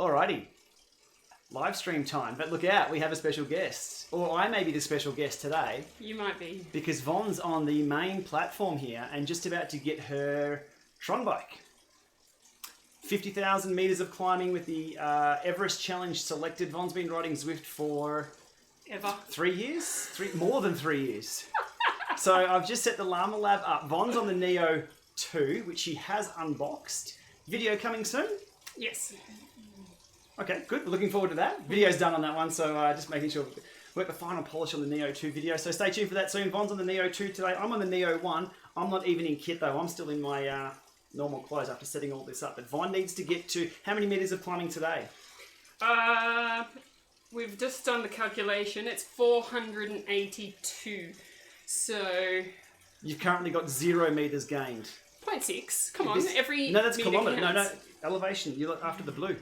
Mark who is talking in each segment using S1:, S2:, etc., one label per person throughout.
S1: Alrighty. Live stream time. But look out, we have a special guest. Or I may be the special guest today.
S2: You might be.
S1: Because Von's on the main platform here and just about to get her TRON bike. 50,000 meters of climbing with the Everest challenge selected. Von's been riding Zwift for...
S2: Ever.
S1: 3 years? More than 3 years. So I've just set the Lama Lab up. Von's on the Neo 2, which she has unboxed. Video coming soon?
S2: Yes.
S1: Okay, good. We're looking forward to that. Video's done on that one, so just making sure we work the final polish on the Neo 2 video. So stay tuned for that soon. Von's on the Neo 2 today. I'm on the Neo 1. I'm not even in kit though. I'm still in my normal clothes after setting all this up. But Von needs to get to how many meters of climbing today?
S2: We've just done the calculation. It's 482. So...
S1: You've currently got 0 meters gained.
S2: 0.6. Come on, every
S1: No, that's
S2: meter
S1: kilometre. No,
S2: counts.
S1: elevation. You look after the blue.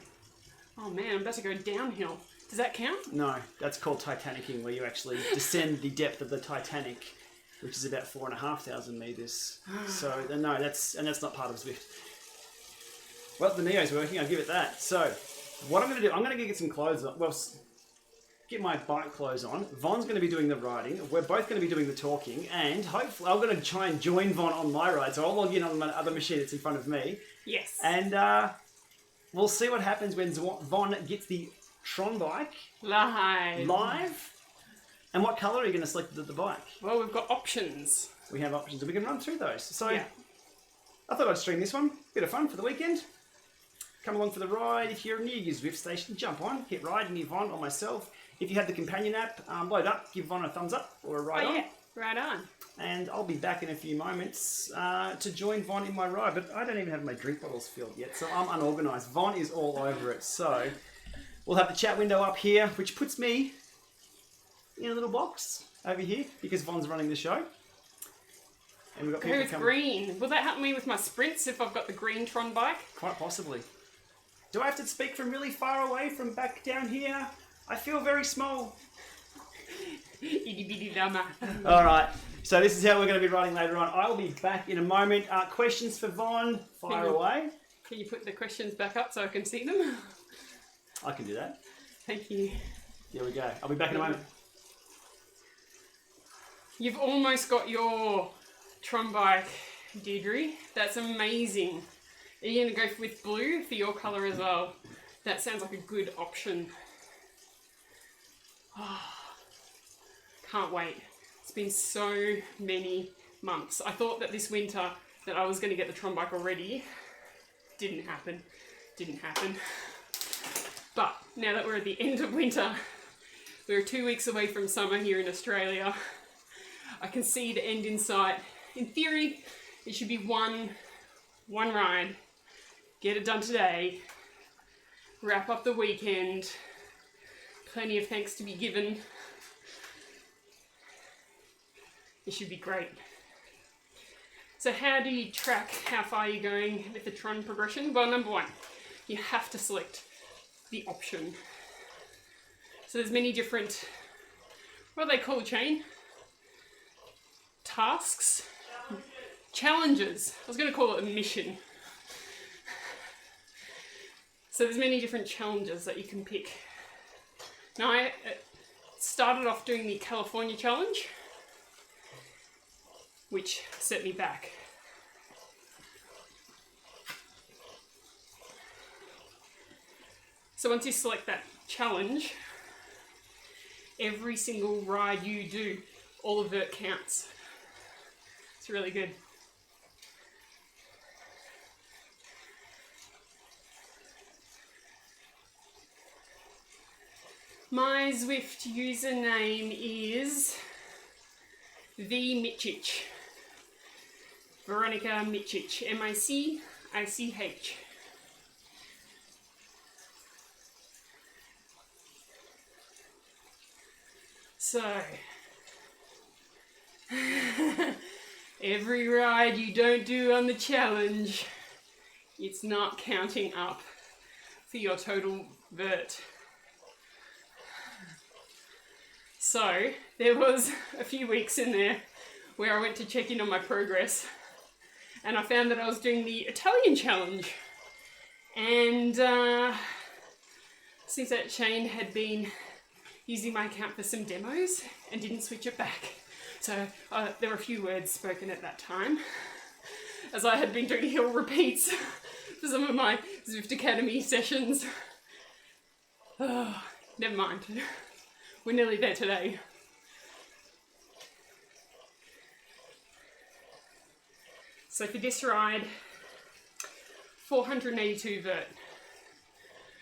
S2: Oh man, I'm about to go downhill. Does that count?
S1: No, that's called Titanicking, where you actually descend the depth of the Titanic, which is about 4,500 meters. So no, that's not part of Zwift. Well, the Neo's working. I'll give it that. So what I'm going to do, I'm going to get some clothes on. Well, get my bike clothes on. Von's going to be doing the riding. We're both going to be doing the talking, and hopefully I'm going to try and join Von on my ride. So I'll log in on my other machine that's in front of me.
S2: Yes.
S1: And we'll see what happens when Von gets the TRON bike live. And what colour are you going to select the bike?
S2: Well, we've got options.
S1: We have options, and we can run through those. So
S2: yeah.
S1: I thought I'd stream this one. Bit of fun for the weekend. Come along for the ride. If you're near your Zwift station, jump on, hit ride near Von or myself. If you have the companion app, load up, give Von a thumbs up or a ride on.
S2: Yeah, right on.
S1: And I'll be back in a few moments to join Von in my ride. But I don't even have my drink bottles filled yet, so I'm unorganised. Von is all over it. So we'll have the chat window up here, which puts me in a little box over here because Von's running the show. And we've got people
S2: Who's green? Will that help me with my sprints if I've got the green TRON bike?
S1: Quite possibly. Do I have to speak from really far away, from back down here? I feel very small.
S2: Itty bitty Lama.
S1: All right. So this is how we're going to be riding later on. I'll be back in a moment. Questions for Von? Fire away.
S2: Can you put the questions back up so I can see them?
S1: I can do that.
S2: Thank you.
S1: Here we go. I'll be back in a moment.
S2: You've almost got your TRON bike, Deirdre. That's amazing. Are you going to go with blue for your colour as well? That sounds like a good option. Oh, can't wait. It's been so many months. I thought that this winter that I was going to get the TRON bike already. Didn't happen. But now that we're at the end of winter, we're 2 weeks away from summer here in Australia. I can see the end in sight. In theory, it should be one ride. Get it done today. Wrap up the weekend. Plenty of thanks to be given. It should be great. So how do you track how far you're going with the TRON progression? Well, number one, you have to select the option. So there's many different, what do they call chain? Tasks? Challenges. I was going to call it a mission. So there's many different challenges that you can pick. Now I started off doing the California challenge, which set me back. So once you select that challenge, every single ride you do, all of it counts. It's really good. My Zwift username is VMitchich. Veronica Mitchich. M-I-C-I-C-H. So, every ride you don't do on the challenge, it's not counting up for your total vert. So, there was a few weeks in there where I went to check in on my progress and I found that I was doing the Italian challenge. And Seems that Shane had been using my account for some demos and didn't switch it back. So there were a few words spoken at that time, as I had been doing hill repeats for some of my Zwift Academy sessions. Oh, never mind. We're nearly there today. So for this ride, 482 vert.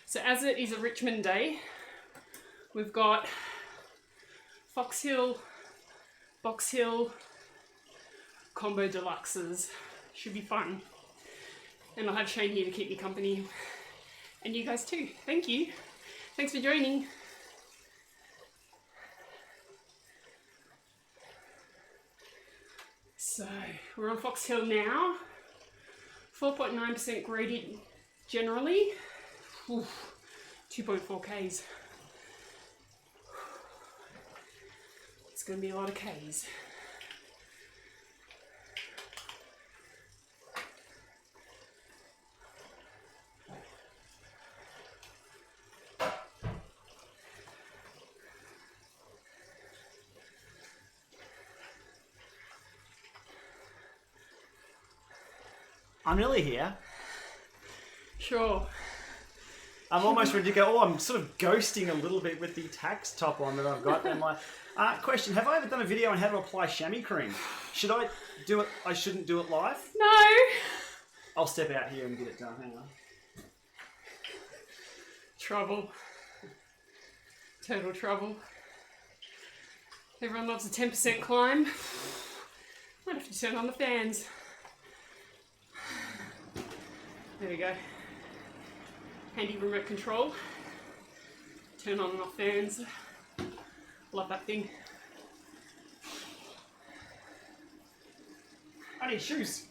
S2: So as it is a Richmond day, we've got Fox Hill, Box Hill, combo deluxes. Should be fun. And I'll have Shane here to keep me company. And you guys too. Thank you. Thanks for joining. So we're on Fox Hill now. 4.9% gradient generally. 2.4 Ks. It's going to be a lot of Ks.
S1: I'm nearly here.
S2: Sure.
S1: I'm almost ready to go. Oh, I'm sort of ghosting a little bit with the tax top on that I've got. And my question, have I ever done a video on how to apply chamois cream? Should I do it? I shouldn't do it live?
S2: No!
S1: I'll step out here and get it done. Hang on.
S2: Trouble. Total trouble. Everyone loves a 10% climb. Might have to turn on the fans. There we go. Handy remote control. Turn on and off fans. Love that thing.
S1: I need shoes.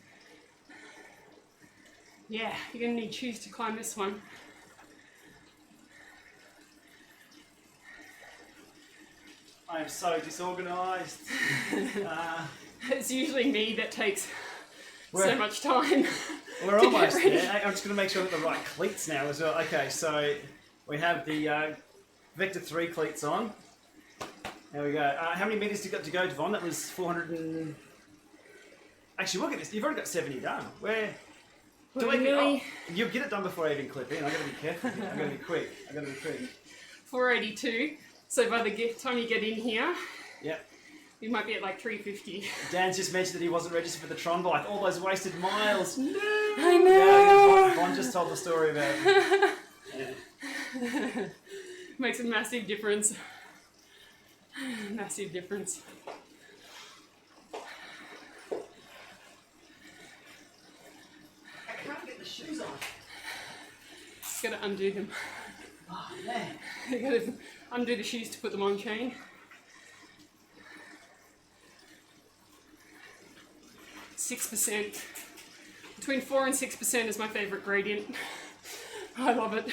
S2: Yeah, you're gonna need shoes to climb this one.
S1: I am so disorganised.
S2: It's usually me that takes so much time.
S1: We're almost there. I'm just going to make sure I've got the right cleats now as well. Okay, so we have the Vector 3 cleats on. There we go. How many metres do you got to go, Devon? That was 400 and... Actually, look at this. You've already got 70 done. Where... You'll get it done before I even clip in. I've got to be careful. I've got to be quick.
S2: 482. So by the time you get in here...
S1: Yep.
S2: You might be at like 350.
S1: Dan's just mentioned that he wasn't registered for the Tron bike. All those wasted miles.
S2: No. I know.
S1: Yeah, Von just told the story about it. Yeah.
S2: Makes a massive difference. Massive difference.
S1: I can't get the shoes on.
S2: Got to undo them.
S1: Oh, man.
S2: You got to undo the shoes to put them on, Shane. 6%. Between 4 and 6% is my favourite gradient. I love it.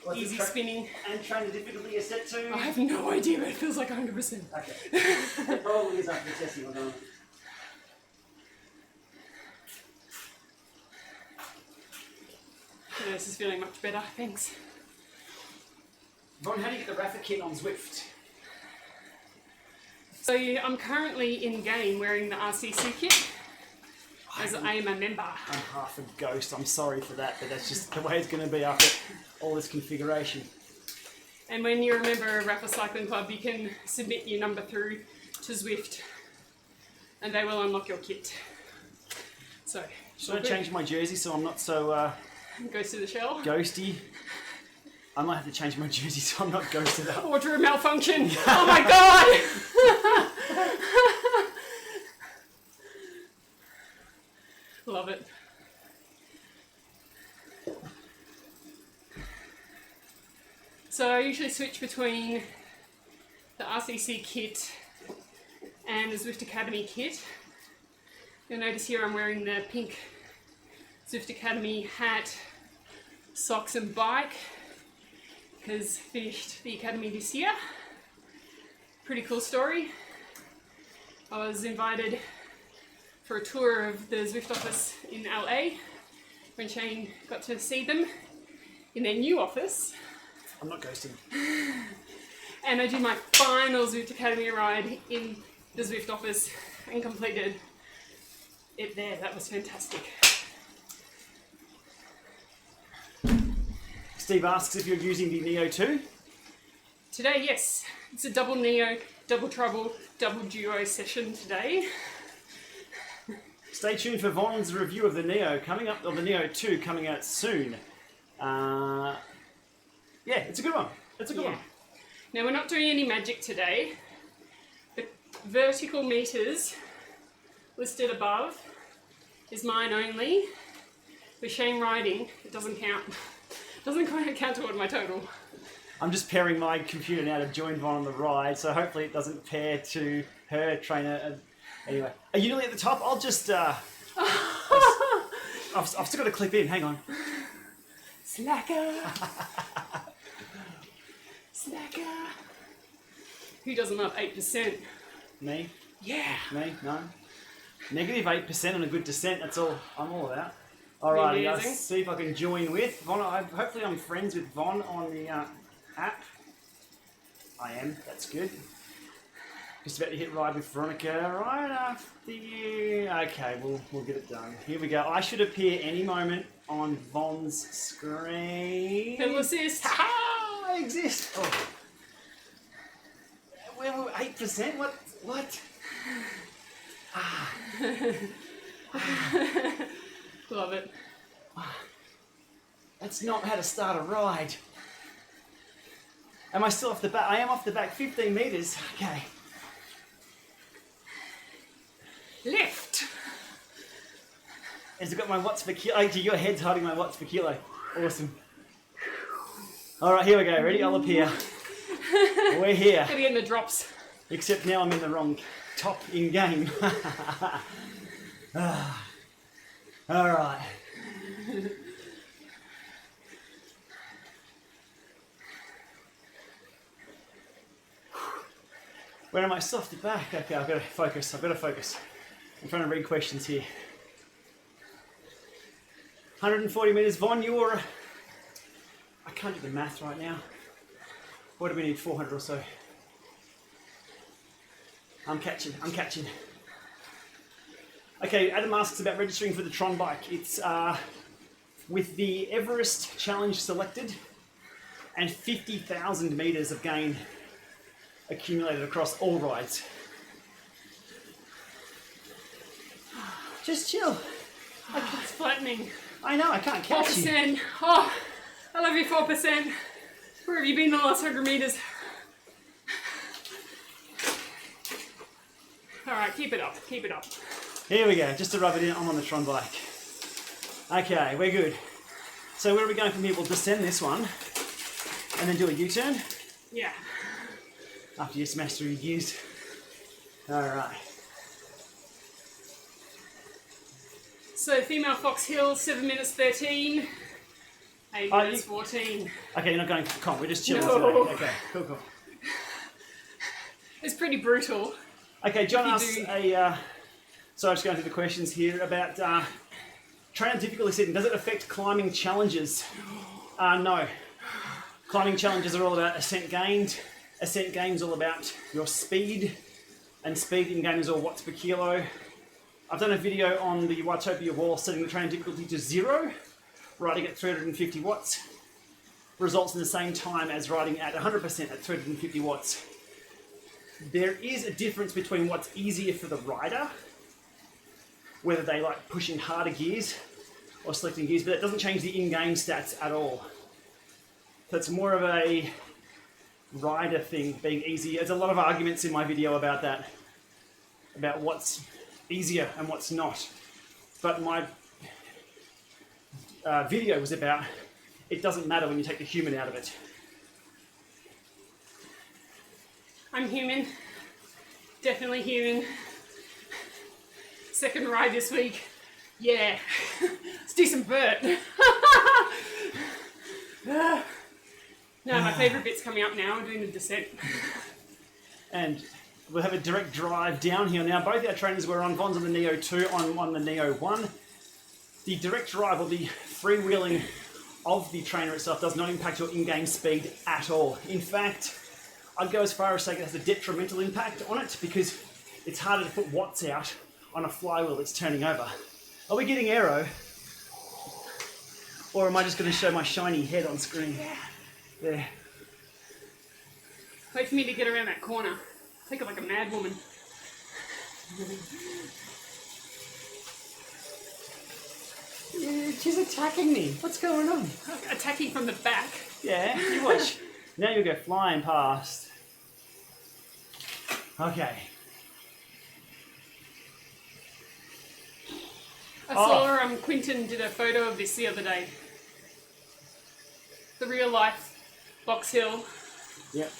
S1: What's
S2: Easy spinning.
S1: And train the difficulty is set to?
S2: I have no idea, but it feels like 100%.
S1: Okay. It probably is after testing or done.
S2: Yeah, this is feeling much better, thanks.
S1: Von, how do you get the Rafa kit on Zwift?
S2: So I'm currently in game wearing the RCC kit, as I am a member.
S1: I'm half a ghost, I'm sorry for that, but that's just the way it's going to be after all this configuration.
S2: And when you're a member of Rafa Cycling Club, you can submit your number through to Zwift, and they will unlock your kit. So,
S1: should I change my jersey so I'm not so
S2: goes to the shell.
S1: ghosty? I might have to change my jersey so I'm not ghosted up.
S2: Wardrobe malfunction. Oh my god! Love it. So I usually switch between the RCC kit and the Zwift Academy kit. You'll notice here I'm wearing the pink Zwift Academy hat, socks and bike, because finished the academy this year. Pretty cool story. I was invited for a tour of the Zwift office in LA when Shane got to see them in their new office.
S1: I'm not ghosting.
S2: And I did my final Zwift Academy ride in the Zwift office and completed it there. That was fantastic.
S1: Steve asks if you're using the Neo 2.
S2: Today, yes, it's a double Neo, double Trouble, double Duo session today.
S1: Stay tuned for Von's review of the Neo coming up, or the Neo 2 coming out soon. Yeah, it's a good one. It's a good one.
S2: Now, we're not doing any magic today. The vertical meters listed above is mine only. With Shane riding, it doesn't count. It doesn't quite count toward my total.
S1: I'm just pairing my computer now to join Von on the ride, so hopefully it doesn't pair to her trainer. Anyway, are you nearly at the top? I'll just... I've still got to clip in, hang on.
S2: Slacker! Slacker! Who doesn't love 8%?
S1: Me?
S2: Yeah!
S1: Me? No? Negative 8% on a good descent, that's all I'm all about. Alrighty, let's see if I can join with Von. Hopefully I'm friends with Von on the app. I am, that's good. Just about to hit ride with Veronica right after you. Okay, we'll get it done. Here we go. I should appear any moment on Von's screen.
S2: Pedal assist!
S1: Ha! I exist! Oh. Well, 8%? What?
S2: Love it.
S1: That's not how to start a ride. Am I still off the back? I am off the back 15 metres. Okay.
S2: Left!
S1: Has it got my watts per kilo? Actually, your head's hiding my watts per kilo. Awesome. Alright, here we go. Ready? I'll appear. We're here.
S2: Gotta get in the drops.
S1: Except now I'm in the wrong top in game. Alright. Where am I? Still off the back. Okay, I've got to focus. I'm trying to read questions here. 140 metres. Von, you're... I can't do the math right now. What do we need? 400 or so. I'm catching. Okay, Adam asks about registering for the Tron bike. It's with the Everest challenge selected and 50,000 metres of gain accumulated across all rides. Just chill.
S2: It's flattening.
S1: I know, I can't catch you.
S2: 4%. Oh, I love you, 4%. Where have you been the last 100 metres? Alright, keep it up.
S1: Here we go, just to rub it in, I'm on the Tron bike. Okay, we're good. So where are we going from here? We'll descend this one and then do a U-turn.
S2: Yeah.
S1: After you smash through your gears. Alright.
S2: So female Fox Hill, 7 minutes 13. 8 minutes 14.
S1: Okay, you're not going for comp, we're just chilling
S2: No.
S1: today. Okay, cool.
S2: It's pretty brutal.
S1: Okay, John asks so I'm just going through the questions here about trainer difficulty setting. Does it affect climbing challenges? No. Climbing challenges are all about ascent gained. Ascent gained is all about your speed, and speed in game is all watts per kilo. I've done a video on the Watopia wall setting the trainer difficulty to 0, riding at 350 watts. Results in the same time as riding at 100% at 350 watts. There is a difference between what's easier for the rider, whether they like pushing harder gears or selecting gears, but that doesn't change the in-game stats at all. So it's more of a rider thing being easy. There's a lot of arguments in my video about that, about what's easier and what's not. But my video was about it doesn't matter when you take the human out of it.
S2: I'm human. Definitely human. Second ride this week. Yeah. Let's do some vert. No, my favourite bit's coming up now. We're doing the descent.
S1: And we'll have a direct drive downhill now. Both our trainers were on. Von's on the Neo 2, on the Neo 1. The direct drive will be freewheeling of the trainer itself does not impact your in-game speed at all. In fact, I'd go as far as saying it has a detrimental impact on it because it's harder to put watts out on a flywheel that's turning over. Are we getting aero? Or am I just going to show my shiny head on screen? There.
S2: Wait for me to get around that corner. Think of like a mad woman.
S1: Yeah, she's attacking me. What's going on?
S2: Attacking from the back.
S1: Yeah, you watch. Now you'll go flying past. Okay.
S2: I saw Quinton did a photo of this the other day. The real life Box Hill.
S1: Yep.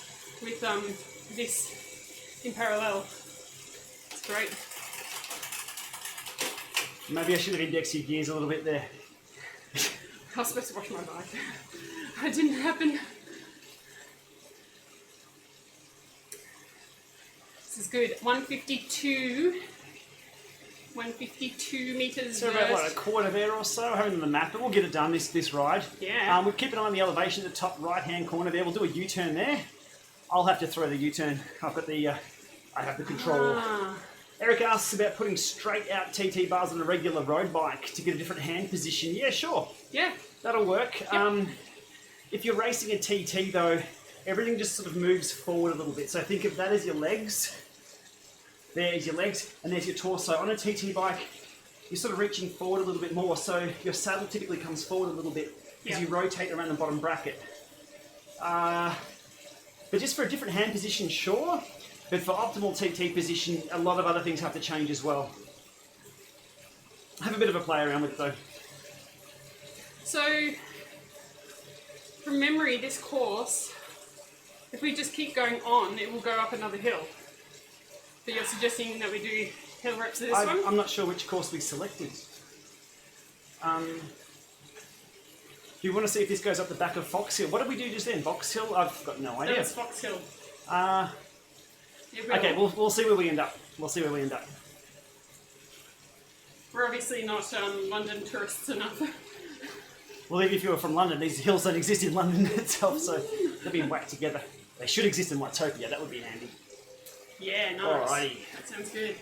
S2: With this in parallel. It's great.
S1: Maybe I should have indexed your gears a little bit there.
S2: I was supposed to wash my bike. It didn't happen. This is good. 152 metres.
S1: So about what, a quarter there or so? I haven't on the map, but we'll get it done this ride.
S2: Yeah.
S1: We'll keep an eye on the elevation at the top right-hand corner there. We'll do a U-turn there. I'll have to throw the U-turn up at the. I have the control. Eric asks about putting straight out TT bars on a regular road bike to get a different hand position. Yeah, sure.
S2: Yeah.
S1: That'll work.
S2: Yep.
S1: If you're racing a TT though, everything just sort of moves forward a little bit. So think of that as your legs. There's your legs, and there's your torso. On a TT bike, you're sort of reaching forward a little bit more, so your saddle typically comes forward a little bit as you rotate around the bottom bracket. But just for a different hand position, sure. But for optimal TT position, a lot of other things have to change as well. Have a bit of a play around with it though.
S2: So, from memory, this course, if we just keep going on, it will go up another hill. But you're suggesting that we do hill reps of this one?
S1: I'm not sure which course we selected. Do you want to see if this goes up the back of Fox Hill? What did we do just then? Fox Hill? I've got no idea.
S2: That was Fox Hill.
S1: Okay, we'll see where we end up. We'll see where we end up.
S2: We're obviously not London tourists enough.
S1: Well, even if you were from London, these hills don't exist in London itself, so they've been whacked together. They should exist in Watopia, that would be handy.
S2: Yeah, nice.
S1: Alrighty.
S2: That sounds good.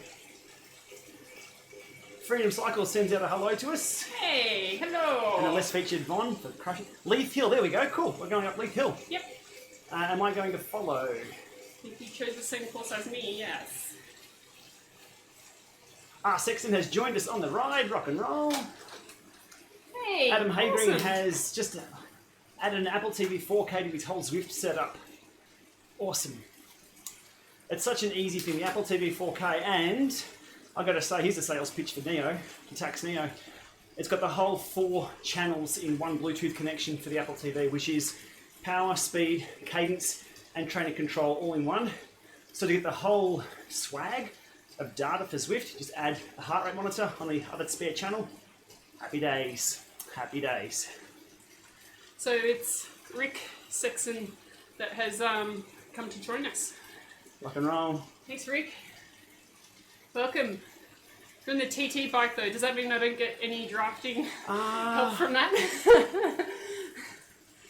S1: Freedom Cycle sends out a hello to us.
S2: Hey, hello.
S1: And a less featured Von for crushing. Leith Hill, there we go, cool. We're going up Leith Hill.
S2: Yep.
S1: Am I going to follow?
S2: If you chose the same course as me, yes.
S1: Sexton has joined us on the ride, rock and roll.
S2: Hey,
S1: Adam Haygreen
S2: awesome.
S1: has just added an Apple TV 4K to his whole Zwift setup. Awesome. It's such an easy thing, the Apple TV 4K, and I've got to say, here's a sales pitch for Neo, for Tax Neo. It's got the whole 4 channels in one Bluetooth connection for the Apple TV, which is power, speed, cadence, and trainer control all in one. So to get the whole swag of data for Zwift, just add a heart rate monitor on the other spare channel. Happy days. Happy days.
S2: So it's Rick Sexton that has come to join us.
S1: Rock and roll.
S2: Thanks, Rick. Welcome. From the TT bike though, does that mean I don't get any drafting help from that?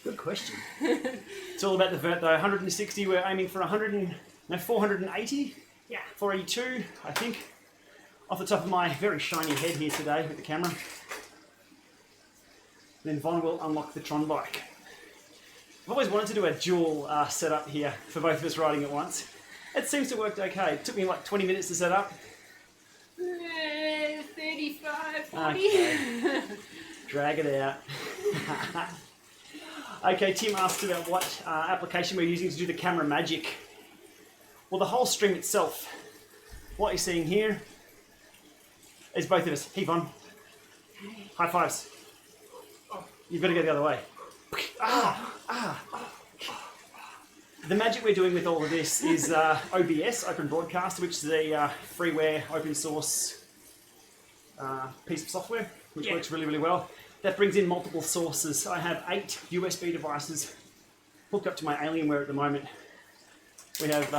S1: Good question. It's all about the vert though. 160, we're aiming for 480?
S2: Yeah.
S1: 482, I think. Off the top of my very shiny head here today with the camera. Then Von will unlock the Tron bike. I've always wanted to do a dual setup here for both of us riding at once. It seems to work okay. It took me like 20 minutes to set up.
S2: 35, 40.
S1: Okay. Drag it out. Okay, Tim asked about what application we're using to do the camera magic. Well, the whole stream itself, what you're seeing here is both of us. Hey, Von. High fives. You've got to go the other way. The magic we're doing with all of this is OBS, Open Broadcast, which is a freeware, open source piece of software, which works really, really well. That brings in multiple sources. I have 8 USB devices hooked up to my Alienware at the moment. We have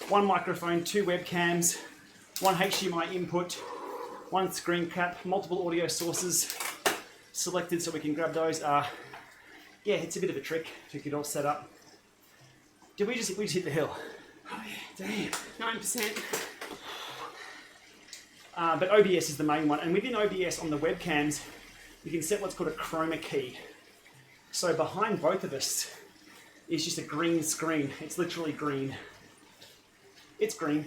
S1: 1 microphone, 2 webcams, 1 HDMI input, 1 screen cap, multiple audio sources, selected so we can grab those. Yeah, it's a bit of a trick to get all set up. Did we just hit the hill?
S2: Oh yeah, damn. 9%.
S1: But OBS is the main one, and within OBS on the webcams, you can set what's called a chroma key. So behind both of us is just a green screen. It's literally green. It's green.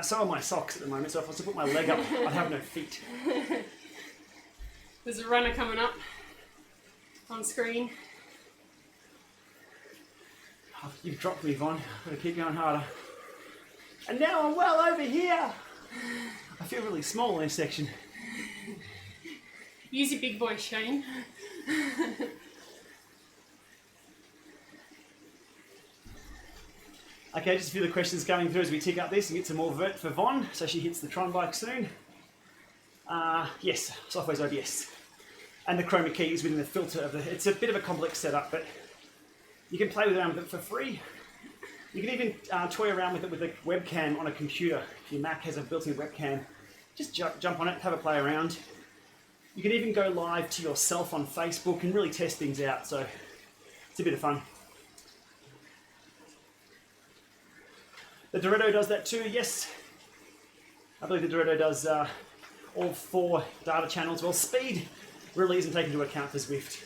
S1: So are my socks at the moment, so if I was to put my leg up, I'd have no feet.
S2: There's a runner coming up on screen.
S1: Oh, you've dropped me, Von. I've got to keep going harder. And now I'm well over here. I feel really small in this section.
S2: Use your big voice, Shane.
S1: Okay, just a few of the questions coming through as we tick up this and get some more vert for Von, so she hits the Tron bike soon. Yes, software's OBS. And the chroma key is within the filter of the... It's a bit of a complex setup, but you can play around with it for free. You can even toy around with it with a webcam on a computer. If your Mac has a built-in webcam, just jump on it, have a play around. You can even go live to yourself on Facebook and really test things out, so it's a bit of fun. The Doretto does that too, yes. I believe the Doretto does all 4 data channels. Well, speed really isn't taken into account for Zwift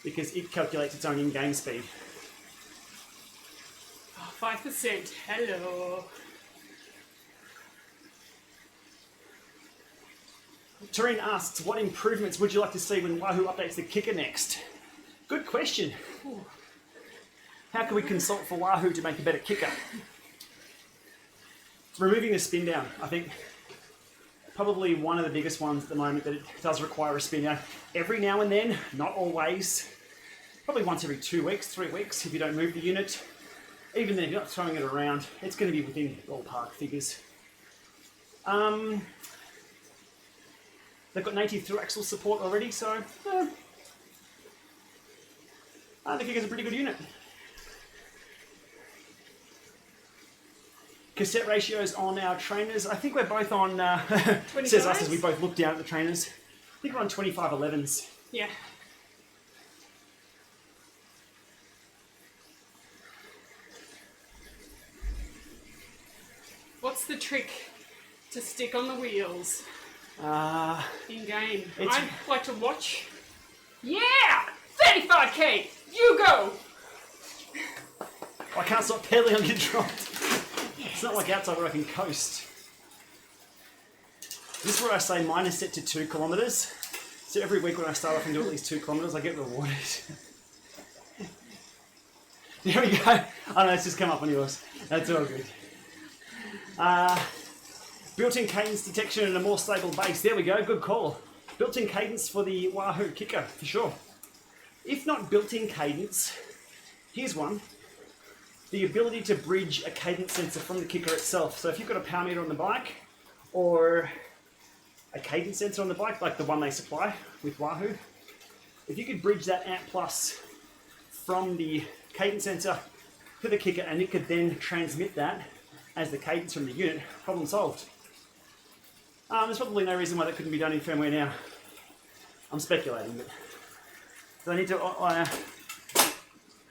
S1: because it calculates its own in-game speed.
S2: 5%. Hello.
S1: Tareen asks, what improvements would you like to see when Wahoo updates the kicker next? Good question.
S2: Ooh.
S1: How can we consult for Wahoo to make a better kicker? Removing the spin down, I think, probably one of the biggest ones at the moment, that it does require a spin down. Every now and then, not always, probably once every 2 weeks, 3 weeks, if you don't move the unit. Even then, if you're not throwing it around, it's going to be within ballpark figures. They've got native through axle support already, so I think it's a pretty good unit. Cassette ratios on our trainers. I think we're both on, says us as we both look down at the trainers. I think we're on 2511s.
S2: Yeah. What's the trick to stick on the wheels in game? I like to watch. Yeah! 35k! You go!
S1: I can't stop pedaling on get dropped. It's not like outside where I can coast. This is where I say mine is set to 2 kilometres. So every week when I start off and do at least 2 kilometres, I get rewarded. There we go. Oh no, it's just come up on yours. That's all good. Built-in cadence detection and a more stable base. There we go, good call. Built-in cadence for the Wahoo kicker, for sure. If not built-in cadence, here's one. The ability to bridge a cadence sensor from the kicker itself. So if you've got a power meter on the bike, or a cadence sensor on the bike, like the one they supply with Wahoo, if you could bridge that amp plus from the cadence sensor to the kicker, and it could then transmit that as the cadence from the unit, problem solved. There's probably no reason why that couldn't be done in firmware now. I'm speculating, but so I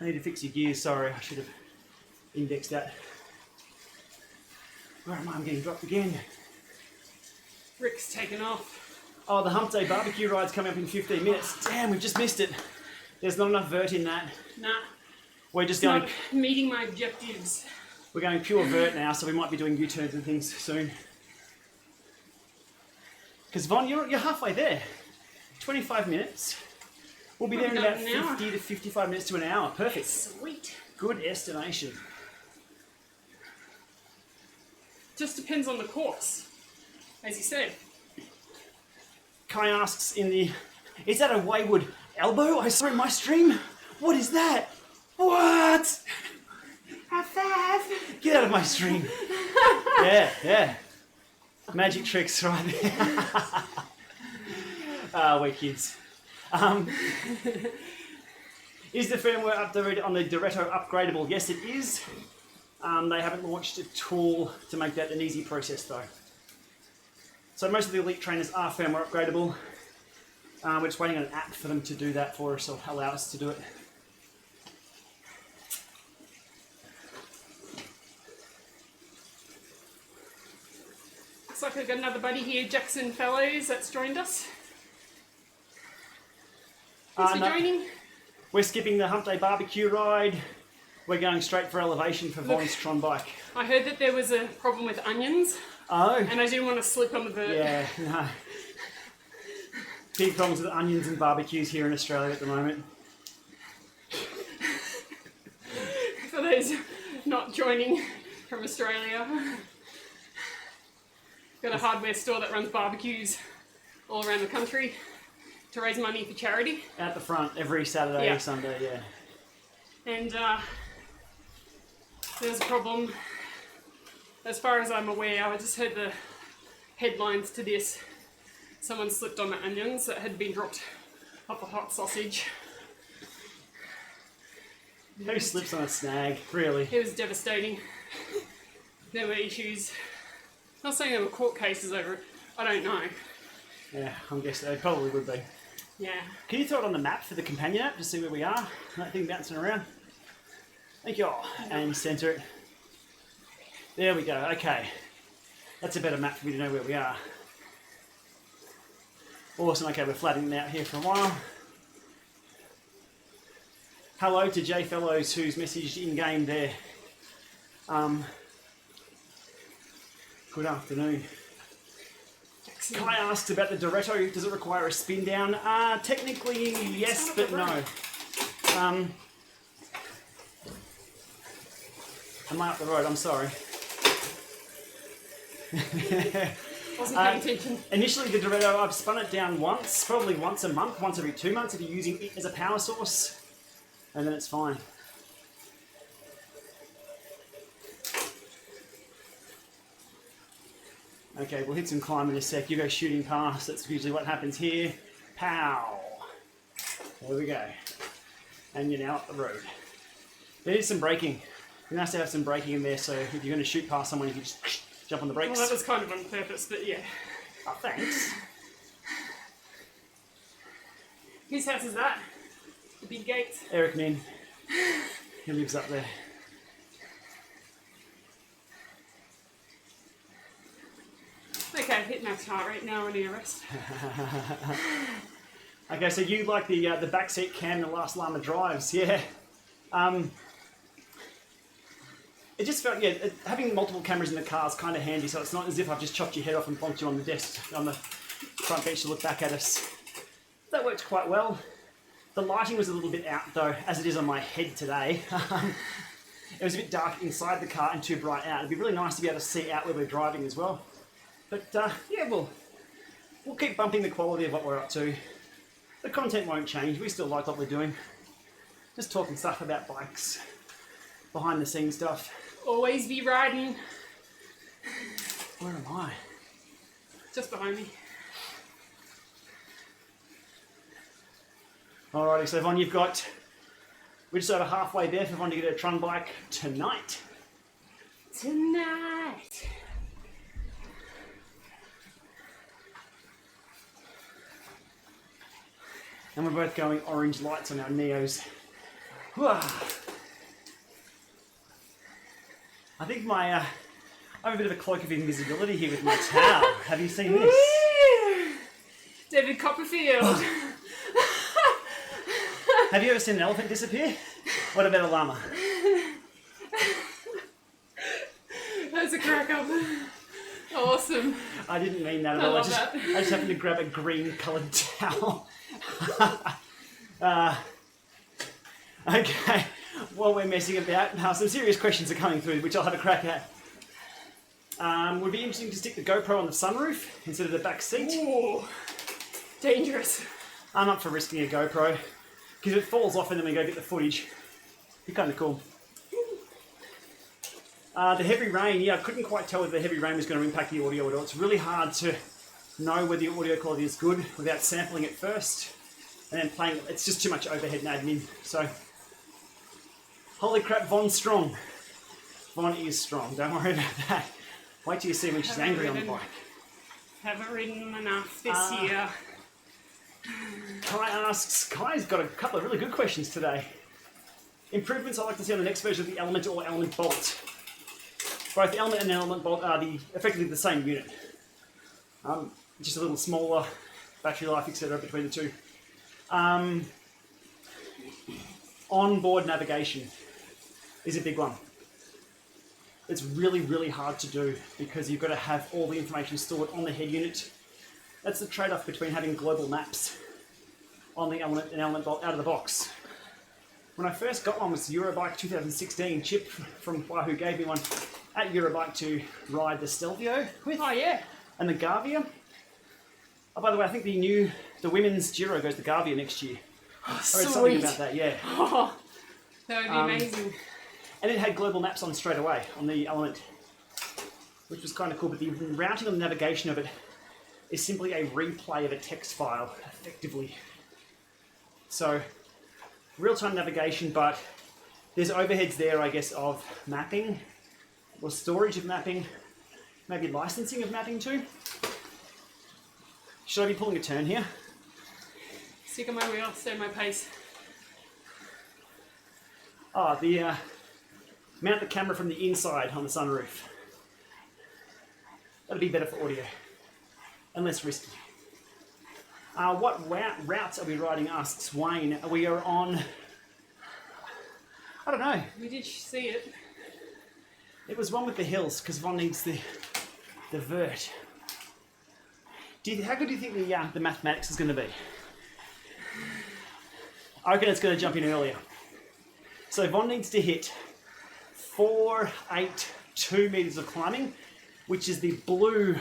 S1: need to fix your gears. Sorry, I should have indexed that. Where am I? I'm getting dropped again.
S2: Rick's taken off.
S1: Oh, the Hump Day barbecue ride's coming up in 15 minutes. Damn, we've just missed it. There's not enough vert in that.
S2: Nah.
S1: We're just
S2: It's
S1: going...
S2: not meeting my objectives.
S1: We're going pure vert now, so we might be doing U-turns and things soon. Because Von, you're halfway there. 25 minutes. We'll be there in about 50 to 55 minutes to an hour. Perfect.
S2: Sweet.
S1: Good estimation.
S2: Just depends on the course, as you said.
S1: Kai asks in the... Is that a wayward elbow I saw in my stream? What is that? What?
S2: High five.
S1: Get out of my stream. Yeah. Magic tricks right there. We're kids. Is the firmware updated on the Doretto upgradable? Yes, it is. They haven't launched a tool to make that an easy process though. So most of the elite trainers are firmware upgradable. We're just waiting on an app for them to do that for us, or allow us to do it.
S2: Looks like we've got another buddy here, Jackson Fellows, that's joined us. Thanks for joining.
S1: We're skipping the Hump Day barbecue ride. We're going straight for elevation for Vaughan's Tron bike.
S2: I heard that there was a problem with onions.
S1: Oh.
S2: And I didn't want to slip on the vert.
S1: Yeah, no. Big problems with onions and barbecues here in Australia at the moment.
S2: For those not joining from Australia. Got a hardware store that runs barbecues all around the country to raise money for charity.
S1: Out the front every Saturday or Sunday, yeah.
S2: And there's a problem. As far as I'm aware, I just heard the headlines to this. Someone slipped on the onions that had been dropped off a hot sausage.
S1: Who slips on a snag, really?
S2: It was devastating. There were issues. I'm not saying there were court cases over it. I don't know.
S1: Yeah, I'm guessing they probably would be.
S2: Yeah.
S1: Can you throw it on the map for the companion app to see where we are? That thing bouncing around. Thank you all. And centre it. There we go. Okay. That's a better map for me to know where we are. Awesome. Okay, we're flattening out here for a while. Hello to Jay Fellows, who's messaged in-game there. Good afternoon. Kai asked about the Doretto. Does it require a spin down? Technically, yes, but no. Am I up the road? I'm sorry.
S2: Wasn't paying attention.
S1: Initially, the Doretto, I've spun it down once, probably once a month, once every 2 months if you're using it as a power source, and then it's fine. Okay, we'll hit some climb in a sec. You go shooting past. That's usually what happens here. Pow! There we go. And you're now up the road. There is some braking. It's nice to have some braking in there, so if you're going to shoot past someone, you can just jump on the brakes.
S2: Well, that was kind of on purpose, but yeah.
S1: Oh, thanks.
S2: Whose house is that? The big gates?
S1: Eric Nin. He lives up there.
S2: Okay, hit max heart rate now on Everest.
S1: Okay, so you like the backseat cam, the last Lama drives, yeah. It just felt, having multiple cameras in the car is kind of handy, so it's not as if I've just chopped your head off and plonked you on the desk, on the front bench to look back at us. That worked quite well. The lighting was a little bit out though, as it is on my head today. It was a bit dark inside the car and too bright out. It'd be really nice to be able to see out where we're driving as well. But yeah, we'll keep bumping the quality of what we're up to. The content won't change. We still like what we're doing. Just talking stuff about bikes, behind the scenes stuff.
S2: Always be riding.
S1: Where am I?
S2: Just behind me.
S1: Alrighty, so Yvonne, we're just over halfway there for Yvonne to get a Tron bike tonight.
S2: Tonight.
S1: And we're both going orange lights on our Neos. I think I have a bit of a cloak of invisibility here with my towel. Have you seen this?
S2: David Copperfield.
S1: Have you ever seen an elephant disappear? What about a llama?
S2: That's a crack up. Awesome.
S1: I didn't mean that at all.
S2: I
S1: I just happened to grab a green coloured towel. Okay, while we're messing about, now some serious questions are coming through, which I'll have a crack at. Would be interesting to stick the GoPro on the sunroof instead of the back seat.
S2: Ooh, dangerous.
S1: I'm up for risking a GoPro, because if it falls off and then we go get the footage, it'd be kind of cool. The heavy rain, I couldn't quite tell whether the heavy rain was going to impact the audio at all. It's really hard to know whether the audio quality is good without sampling it first and then playing it. It's just too much overhead and admin. So, holy crap, Von's strong. Von is strong, don't worry about that. Wait till you see when she's angry on the bike.
S2: Haven't ridden enough this year.
S1: Kai asks, Kai's got a couple of really good questions today. Improvements I'd like to see on the next version of the Element or Element Bolt. Both the Element and Element Bolt are effectively the same unit. Just a little smaller battery life, etc. between the two. Onboard navigation is a big one. It's really, really hard to do because you've got to have all the information stored on the head unit. That's the trade-off between having global maps on the Element and Element Bolt out of the box. When I first got one was Eurobike 2016. Chip from Wahoo gave me one at Eurobike to ride the Stelvio with.
S2: Oh yeah.
S1: And the Garvia. Oh, by the way, I think the women's Giro goes to Garvia next year.
S2: Oh,
S1: I read
S2: sweet.
S1: something about that, yeah.
S2: Oh, that would be amazing.
S1: And it had global maps on straight away on the Element, which was kind of cool. But the routing and navigation of it is simply a replay of a text file, effectively. So, real-time navigation, but there's overheads there, I guess, of mapping, or storage of mapping, maybe licensing of mapping too. Should I be pulling a turn here?
S2: Stick on my wheel, stay my pace.
S1: Oh, mount the camera from the inside on the sunroof. That'd be better for audio and less risky. What routes are we riding, asks Wayne. We are on, I don't know.
S2: We did see it.
S1: It was one with the hills, because Von needs the vert. How good do you think the mathematics is going to be? I reckon it's going to jump in earlier. So Von needs to hit 482 metres of climbing, which is the blue,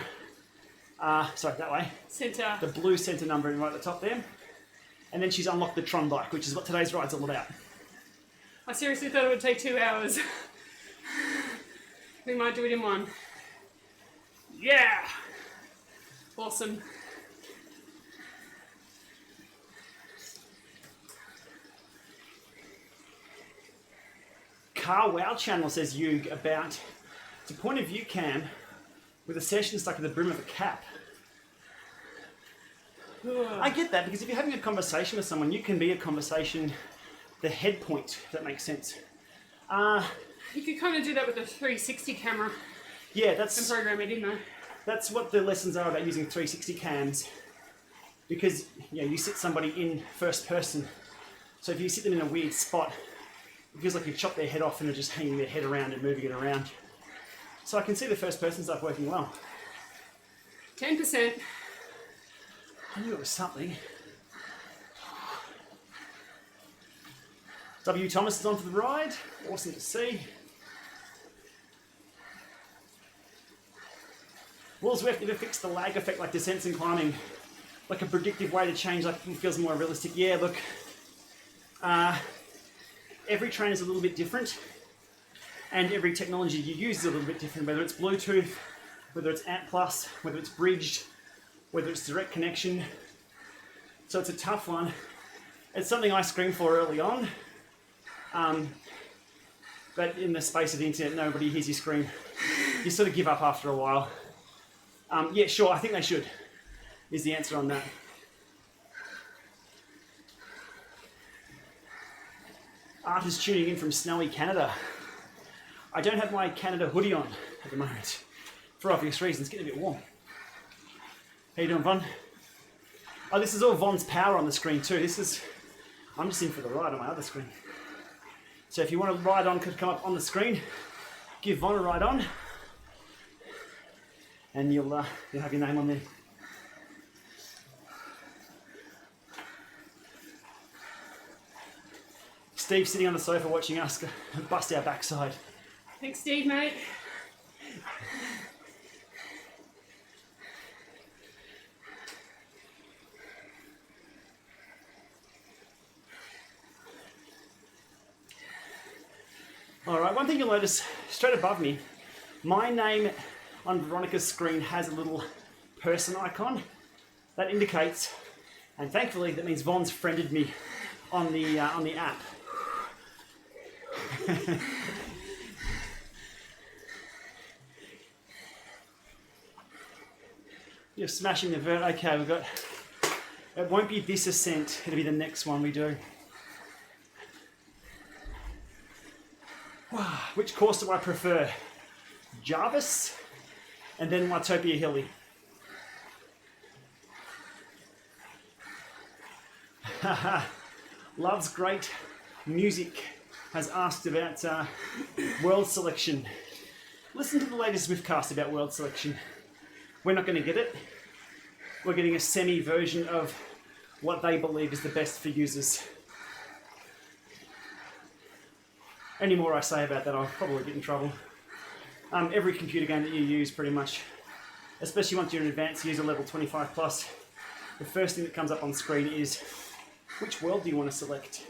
S1: that way.
S2: Centre.
S1: The blue centre number right at the top there. And then she's unlocked the TRON bike, which is what today's ride's all about.
S2: I seriously thought it would take 2 hours. We might do it in one.
S1: Yeah!
S2: Awesome.
S1: Car Wow Channel says Yug about it's a point of view cam with a session stuck at the brim of a cap. I get that because if you're having a conversation with someone, you can be a conversation, the head point, if that makes sense.
S2: You could kind of do that with a 360 camera
S1: Yeah,
S2: and
S1: that's
S2: program it in there.
S1: that's what the lessons are about using 360 cams, because you sit somebody in first person. So if you sit them in a weird spot, it feels like you've chopped their head off and they're just hanging their head around and moving it around. So I can see the first person stuff working well.
S2: 10%.
S1: I knew it was something. W. Thomas is on for the ride. Awesome to see. Will Zwift ever fix the lag effect like descents and climbing? Like a predictive way to change, like it feels more realistic? Yeah, look. Every train is a little bit different. And every technology you use is a little bit different, whether it's Bluetooth, whether it's Ant+, whether it's bridged, whether it's direct connection. So it's a tough one. It's something I screamed for early on. But in the space of the internet, nobody hears you scream. You sort of give up after a while. Yeah, sure, I think they should, is the answer on that. Art is tuning in from snowy Canada. I don't have my Canada hoodie on at the moment, for obvious reasons. It's getting a bit warm. How you doing, Von? Oh, this is all Von's power on the screen too. I'm just in for the ride on my other screen. So if you want a ride on, could come up on the screen, give Von a ride on, and you'll have your name on there. Steve's sitting on the sofa watching us bust our backside.
S2: Thanks, Steve, mate.
S1: All right, one thing you'll notice straight above me, my name on Veronica's screen has a little person icon. That indicates, and thankfully that means Von's friended me on the app. You're smashing the vert. Okay, we've got It won't be this ascent, it'll be the next one we do. Which course do I prefer? Jarvis and then Watopia Hilly. Loves great music has asked about world selection. Listen to the latest Zwiftcast about world selection. We're not going to get it. We're getting a semi version of what they believe is the best for users. Any more I say about that, I'll probably get in trouble. Every computer game that you use, pretty much, especially once you're an advanced user level 25 plus, the first thing that comes up on screen is which world do you want to select?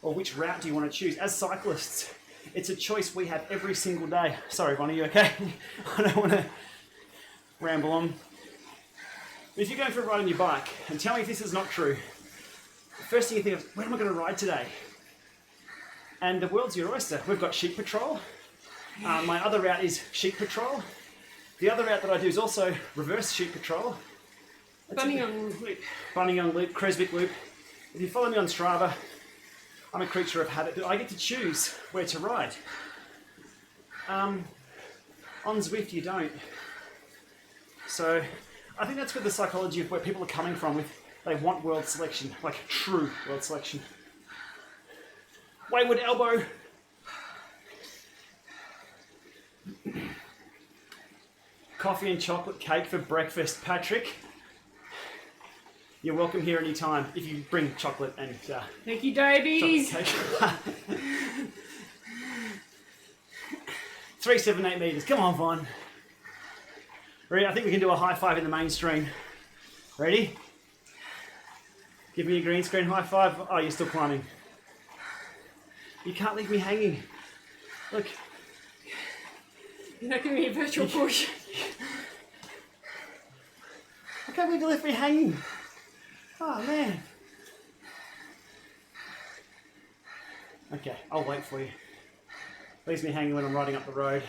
S1: Or which route do you want to choose? As cyclists, it's a choice we have every single day. Sorry, Bonnie, you okay? I don't want to ramble on. But if you're going for a ride on your bike, and tell me if this is not true, the first thing you think of, where am I going to ride today? And the world's your oyster. We've got Sheep Patrol. My other route is Sheep Patrol. The other route that I do is also reverse Sheep Patrol.
S2: Buninyong Loop.
S1: Buninyong Loop, Creswick Loop. If you follow me on Strava, I'm a creature of habit, but I get to choose where to ride. On Zwift, you don't. So I think that's where the psychology of where people are coming from with they want world selection, like true world selection. Wayward elbow. Coffee and chocolate cake for breakfast, Patrick. You're welcome here anytime if you bring chocolate and
S2: thank you, diabetes.
S1: 378 meters. Come on, Vaughn. Ready? I think we can do a high five in the main stream. Ready? Give me a green screen high five. Oh, you're still climbing. You can't leave me hanging. Look.
S2: You're not giving me a virtual push.
S1: I can't believe you left me hanging. Oh, man. Okay, I'll wait for you. Leaves me hanging when I'm riding up the road.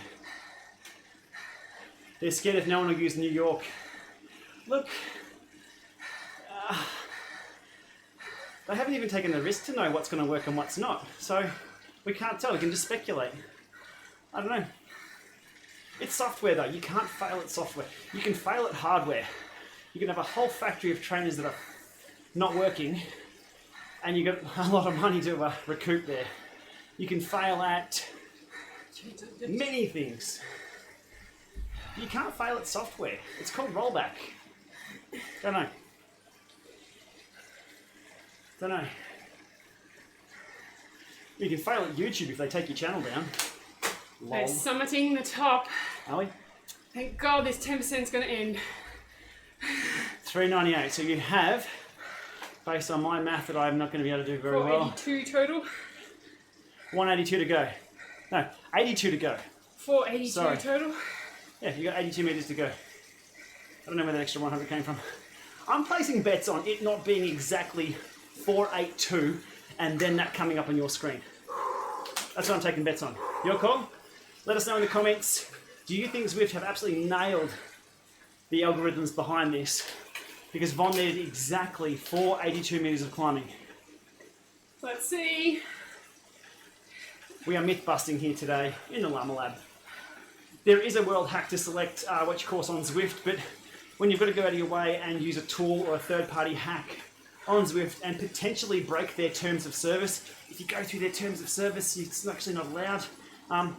S1: They're scared if no one will use New York. Look. They haven't even taken the risk to know what's going to work and what's not. So we can't tell. We can just speculate. I don't know. It's software though. You can't fail at software. You can fail at hardware. You can have a whole factory of trainers that are not working and you get a lot of money to recoup there. You can fail at many things. You can't fail at software. It's called rollback. Don't know. Don't know. You can fail at YouTube if they take your channel down.
S2: They're summiting the top.
S1: Are we?
S2: Thank God this 10% is going to end.
S1: 398. So you have, based on my math that I'm not going to be able to do very well.
S2: 482 total.
S1: 182 to go. No, 82 to go.
S2: 482
S1: Sorry.
S2: total.
S1: Yeah, you got 82 meters to go. I don't know where that extra 100 came from. I'm placing bets on it not being exactly 482 and then that coming up on your screen. That's what I'm taking bets on. Your call? Let us know in the comments. Do you think Zwift have absolutely nailed the algorithms behind this? Because Von needed exactly 482 meters of climbing.
S2: Let's see.
S1: We are myth busting here today in the Lama Lab. There is a world hack to select which course on Zwift, but when you've got to go out of your way and use a tool or a third-party hack on Zwift and potentially break their terms of service, if you go through their terms of service, it's actually not allowed.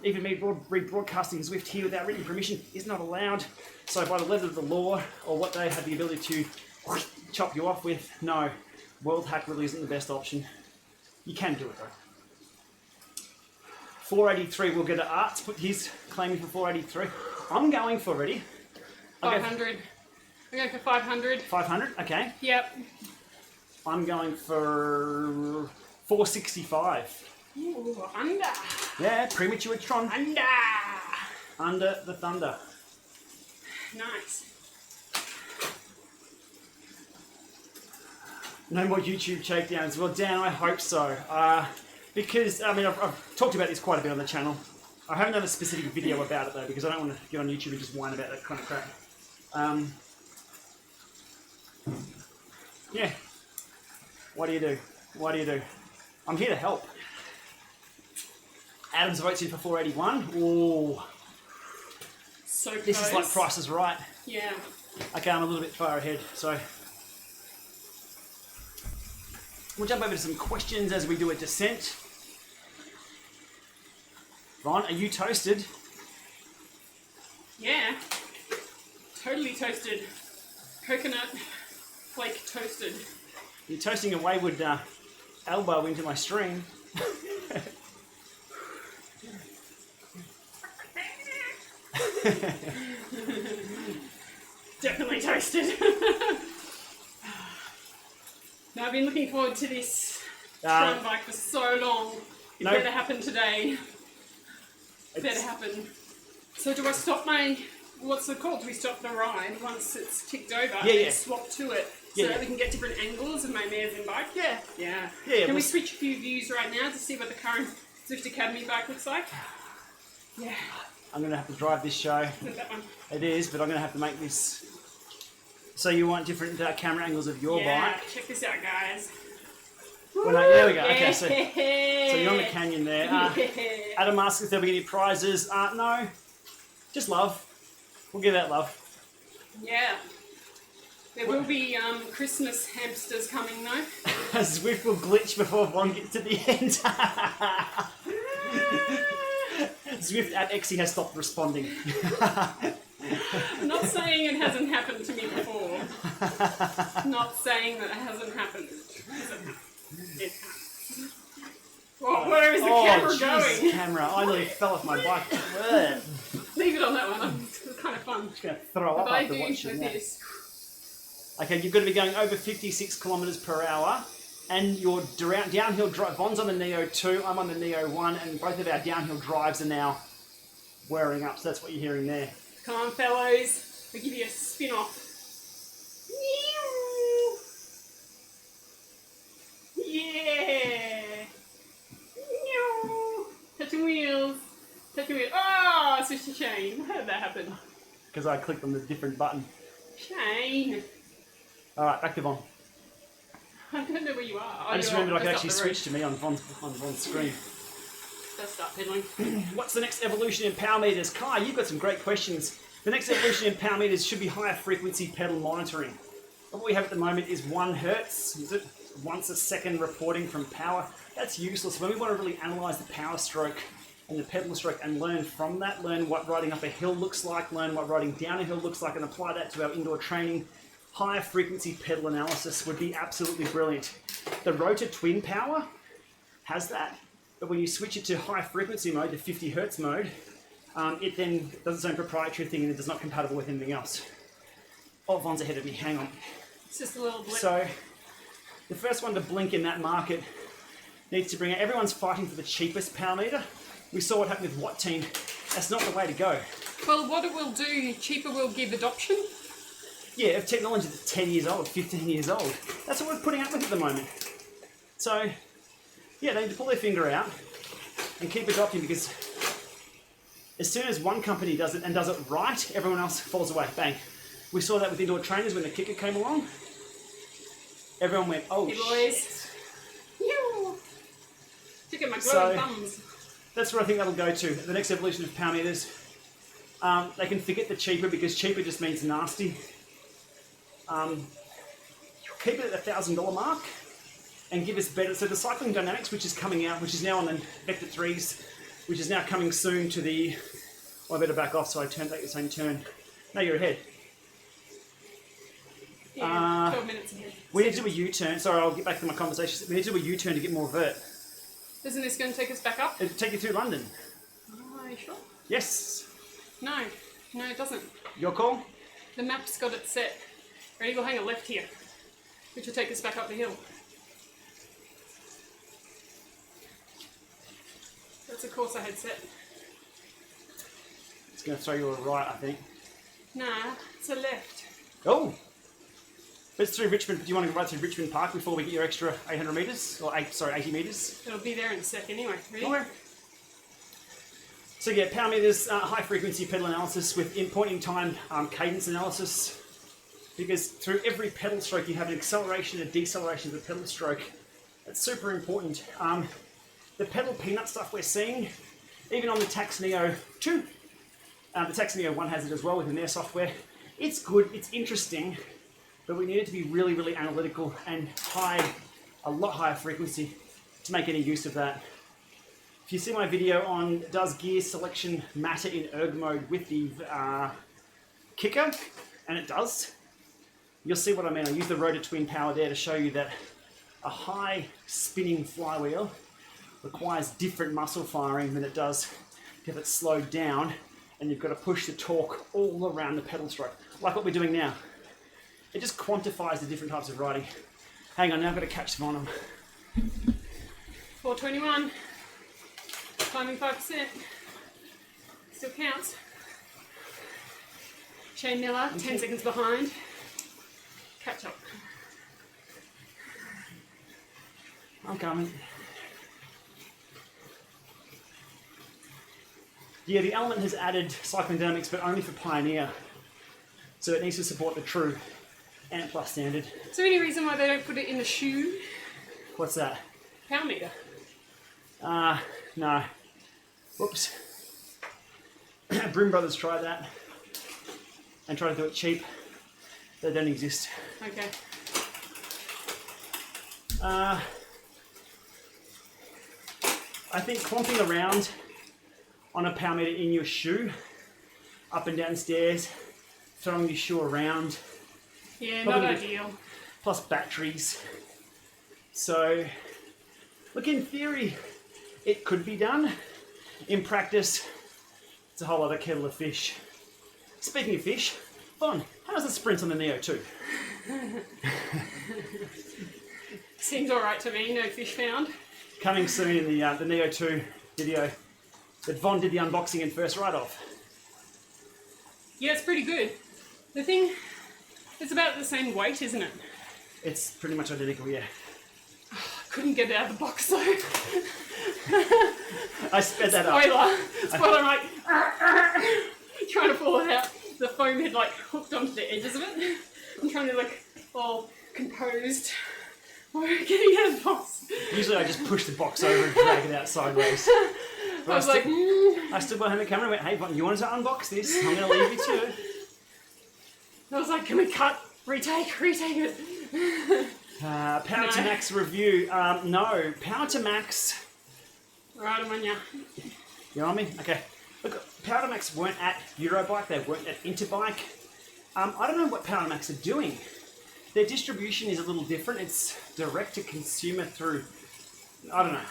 S1: Even me rebroadcasting Zwift here without written permission is not allowed. So by the letter of the law, or what they have the ability to chop you off with, no, world hack really isn't the best option. You can do it though. 483, we'll go to Arts, put his claiming for 483. I'm going for, ready?
S2: 500. I'm going for 500.
S1: 500, okay.
S2: Yep.
S1: I'm going for 465.
S2: Ooh, under.
S1: Yeah, premature Tron.
S2: Under.
S1: Under the thunder.
S2: Nice.
S1: No more YouTube shakedowns. Well, Dan, I hope so. Because, I mean, I've talked about this quite a bit on the channel. I haven't done a specific video about it, though, because I don't want to get on YouTube and just whine about that kind of crap. Yeah. What do you do? What do you do? I'm here to help. Adam's votes in for 481. Ooh.
S2: So close.
S1: This is like Price is Right.
S2: Yeah.
S1: Okay, I'm a little bit far ahead, so we'll jump over to some questions as we do a descent. Ron, are you toasted?
S2: Yeah. Totally toasted. Coconut flake toasted.
S1: You're toasting a wayward elbow into my stream.
S2: Definitely toasted. Now, I've been looking forward to this TRON bike for so long. It better happen today. It better happen. So do I stop my, what's it called? Do we stop the ride once it's ticked over and swap to it so that we can get different angles of my mares and bike? Yeah. Can we switch a few views right now to see what the current Zwift Academy bike looks like? Yeah.
S1: I'm going to have to drive this show.
S2: Not that one.
S1: It is, but I'm going to have to make this. So you want different camera angles of your bike?
S2: Check this out, guys.
S1: There we go. Okay, so you're on the canyon there. Adam asks if there'll be any prizes. No, just love. We'll give out love.
S2: Yeah. There will be Christmas hamsters coming though.
S1: Zwift will glitch before one gets to the end. Zwift at Exy has stopped responding.
S2: I'm not saying it hasn't happened to me before. Not saying that it hasn't happened. It has. Oh, where is the camera going?
S1: Camera. I nearly fell off my bike.
S2: Leave it on that one. It's kind of fun.
S1: I'm just going to throw up after watching that. Okay, you're going to be going over 56 kilometres per hour. And your downhill drive, Von's on the Neo 2, I'm on the Neo 1, and both of our downhill drives are now wearing up, so that's what you're hearing there.
S2: Come on, fellows. We'll give you a spin off. Yeah. Touching wheels. Touching wheels. Oh, switch to chain. How did that happen?
S1: Because I clicked on the different button.
S2: Chain.
S1: Alright, back to Von.
S2: I don't know where you are.
S1: I just remembered I could actually switch to me on Von's screen.
S2: Let's start pedaling.
S1: What's the next evolution in power meters? Kai, you've got some great questions. The next evolution in power meters should be higher frequency pedal monitoring. What we have at the moment is 1 hertz. Is it once a second reporting from power? That's useless. When we want to really analyse the power stroke and the pedal stroke and learn from that, learn what riding up a hill looks like, learn what riding down a hill looks like, and apply that to our indoor training, higher frequency pedal analysis would be absolutely brilliant. The rotor twin power has that, but when you switch it to high frequency mode, the 50 hertz mode, it then does its own proprietary thing and it is not compatible with anything else. Oh, Von's ahead of me, hang on.
S2: It's just a little blip.
S1: So, the first one to blink in that market needs to bring out, everyone's fighting for the cheapest power meter. We saw what happened with Watt Team. That's not the way to go.
S2: Well, what it will do, cheaper will give adoption.
S1: Yeah, if technology that's 10 years old, 15 years old, that's what we're putting up with at the moment. So, yeah, they need to pull their finger out and keep adopting, because as soon as one company does it and does it right, everyone else falls away. Bang. We saw that with indoor trainers when the kicker came along. Everyone went, oh,
S2: hey boys. Yoo. Look at my glowing thumbs.
S1: That's where I think that'll go to. The next evolution of power meters. They can forget the cheaper, because cheaper just means nasty. Keep it at the $1,000 mark and give us better. So the cycling dynamics, which is coming out, which is now on the Vector 3s, which is now coming soon to the. Oh, I better back off so I take the same turn. No, you're ahead.
S2: Yeah, 12 minutes ahead.
S1: We need to do a U-turn. Sorry, I'll get back to my conversation. We need to do a U-turn to get more vert.
S2: Isn't this going to take us back up?
S1: It'll take you through London.
S2: Oh, are you sure?
S1: Yes.
S2: No, it doesn't.
S1: Your call?
S2: The map's got it set. Ready, we'll hang a left here, which will take us back up the hill. That's a course I had set.
S1: It's going to throw you a right, I think.
S2: Nah, it's a left.
S1: Oh! It's through Richmond. Do you want to go right through Richmond Park before we get your extra 800 metres? Or 80 metres?
S2: It'll be there in a sec anyway. Ready?
S1: Okay. So yeah, power meters, high frequency pedal analysis with point in time cadence analysis. because through every pedal stroke you have an acceleration and a deceleration of the pedal stroke. That's super important. The pedal peanut stuff we're seeing, even on the Tax Neo 2, the Tax Neo 1 has it as well within their software. It's good, it's interesting, but we need it to be really, really analytical and a lot higher frequency to make any use of that. If you see my video on does gear selection matter in erg mode with the kicker, and it does, you'll see what I mean. I use the rotor twin power there to show you that a high spinning flywheel requires different muscle firing than it does if it's slowed down and you've got to push the torque all around the pedal stroke, like what we're doing now. It just quantifies the different types of riding. Hang on, now I've got to catch them on them.
S2: 421, climbing 5%, still counts. Shane Miller, 10 seconds behind, catch up.
S1: I'm coming. Yeah, the Element has added cycling dynamics, but only for Pioneer. So it needs to support the true Ant Plus standard.
S2: Is there any reason why they don't put it in the shoe?
S1: What's that?
S2: Power meter.
S1: No. Whoops. Broom Brothers tried that and tried to do it cheap. They don't exist.
S2: Okay.
S1: I think clumping around on a power meter in your shoe, up and down stairs, throwing your shoe around.
S2: Yeah, not ideal.
S1: Plus batteries. So, look, in theory, it could be done. In practice, it's a whole other kettle of fish. Speaking of fish, Von, how's the sprint on the Neo 2?
S2: Seems alright to me, no fish found.
S1: Coming soon in the Neo 2 video that Von did the unboxing and first ride-off.
S2: Yeah, it's pretty good. The thing, it's about the same weight, isn't it?
S1: It's pretty much identical, yeah.
S2: Couldn't get it out of the box though.
S1: I sped that up.
S2: Spoiler, I'm like, trying to pull it out. The foam had like hooked onto the edges of it. I'm trying to like all composed. We're getting out of the box.
S1: Usually I just push the box over and drag it out sideways. But
S2: I was like,
S1: I stood behind the camera and went, hey, Von, you wanted to unbox this? I'm going to leave you to it.
S2: I was like, can we cut? Retake it.
S1: Power to Max review. No, Power to Max.
S2: Right, I'm on ya.
S1: You on me? Okay. Look, Power to Max weren't at Eurobike, they weren't at Interbike. I don't know what Power to Max are doing. Their distribution is a little different. It's direct to consumer through, I don't know.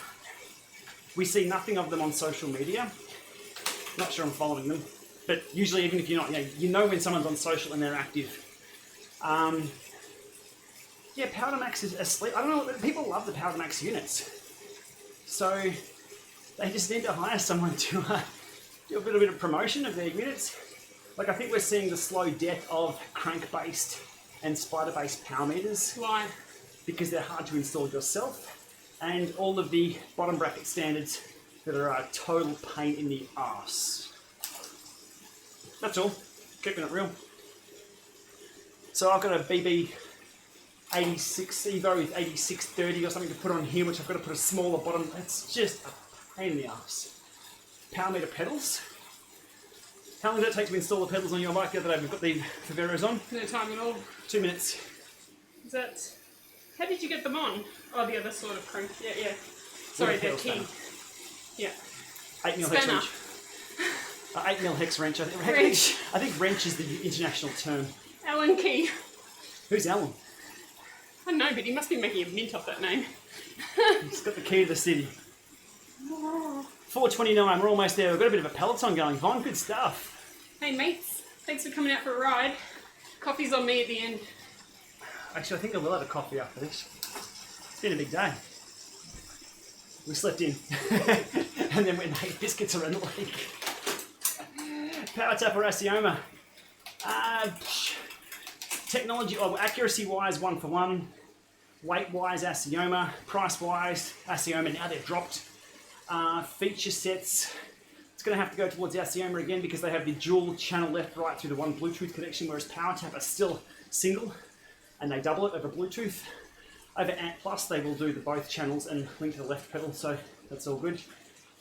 S1: We see nothing of them on social media. Not sure I'm following them. But usually, even if you're not, you know when someone's on social and they're active. Yeah, Power to Max is asleep. I don't know, people love the Power to Max units. So they just need to hire someone to do a little bit of promotion of their units. Like, I think we're seeing the slow death of crank-based and spider-based power meters.
S2: Why?
S1: Because they're hard to install yourself. And all of the bottom bracket standards that are a total pain in the arse. That's all. Keeping it real. So I've got a BB 86 Evo with 8630 or something to put on here, which I've got to put a smaller bottom. It's just a pain in the arse. Power meter pedals. How long did it take to install the pedals on your bike the other day? We've got the Faveros on.
S2: No time at all.
S1: 2 minutes.
S2: Is that... How did you get them on? Oh, the other sort of crank. Yeah. Sorry, they're key. Yeah.
S1: 8mm hex wrench. 8mm hex wrench. I think wrench is the international term.
S2: Allen Key.
S1: Who's Alan?
S2: I don't know, but he must be making a mint off that name.
S1: He's got the key to the city. 4:29, we're almost there. We've got a bit of a peloton going. Von, good stuff.
S2: Hey mates, thanks for coming out for a ride. Coffee's on me at the end.
S1: Actually, I think I will have a coffee after this. It's been a big day. We slept in. And then went and ate biscuits around the lake. Power tap or Asioma? Technology, accuracy-wise, 1 for 1. Weight-wise, Asioma. Price-wise, Asioma. Now they've dropped. Feature sets. It's going to have to go towards Asioma again because they have the dual channel left-right through the one Bluetooth connection, whereas PowerTap are still single, and they double it over Bluetooth. Over Ant Plus, they will do the both channels and link to the left pedal, so that's all good.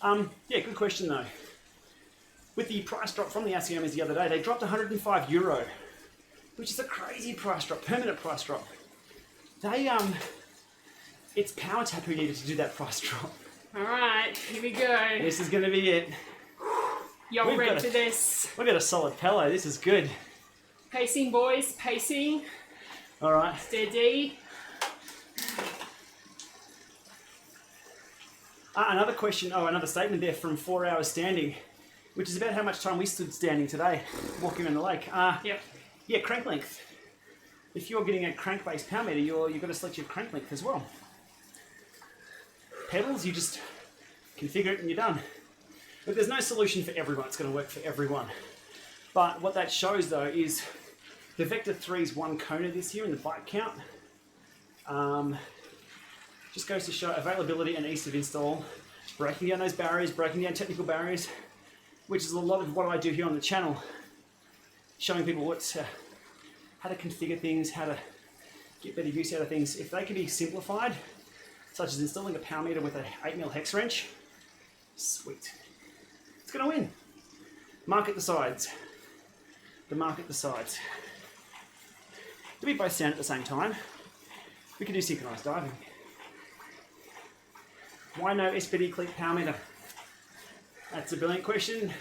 S1: Yeah, good question though. With the price drop from the Aciomas the other day, they dropped €105, which is a crazy price drop, permanent price drop. They, it's PowerTap who needed to do that price drop.
S2: All right, here we go.
S1: This is going to be it.
S2: You're ready for this.
S1: We've got a solid pillow. This is good.
S2: Pacing, boys, pacing.
S1: All right.
S2: Steady.
S1: Another question, another statement there from 4 hours standing, which is about how much time we stood standing today, walking around the lake.
S2: Yep.
S1: Yeah, crank length. If you're getting a crank-based power meter, you've got to select your crank length as well. Pedals, you just configure it and you're done. But there's no solution for everyone. It's going to work for everyone. But what that shows though is the Vector 3's one Kona this year in the bike count. Just goes to show availability and ease of install, breaking down those barriers, breaking down technical barriers, which is a lot of what I do here on the channel, showing people how to configure things, how to get better use out of things. If they can be simplified, such as installing a power meter with a 8mm hex wrench, sweet. It's going to win. Market decides. The market decides. Do we both stand at the same time? We could do synchronized diving. Why no SPD cleat power meter? That's a brilliant question,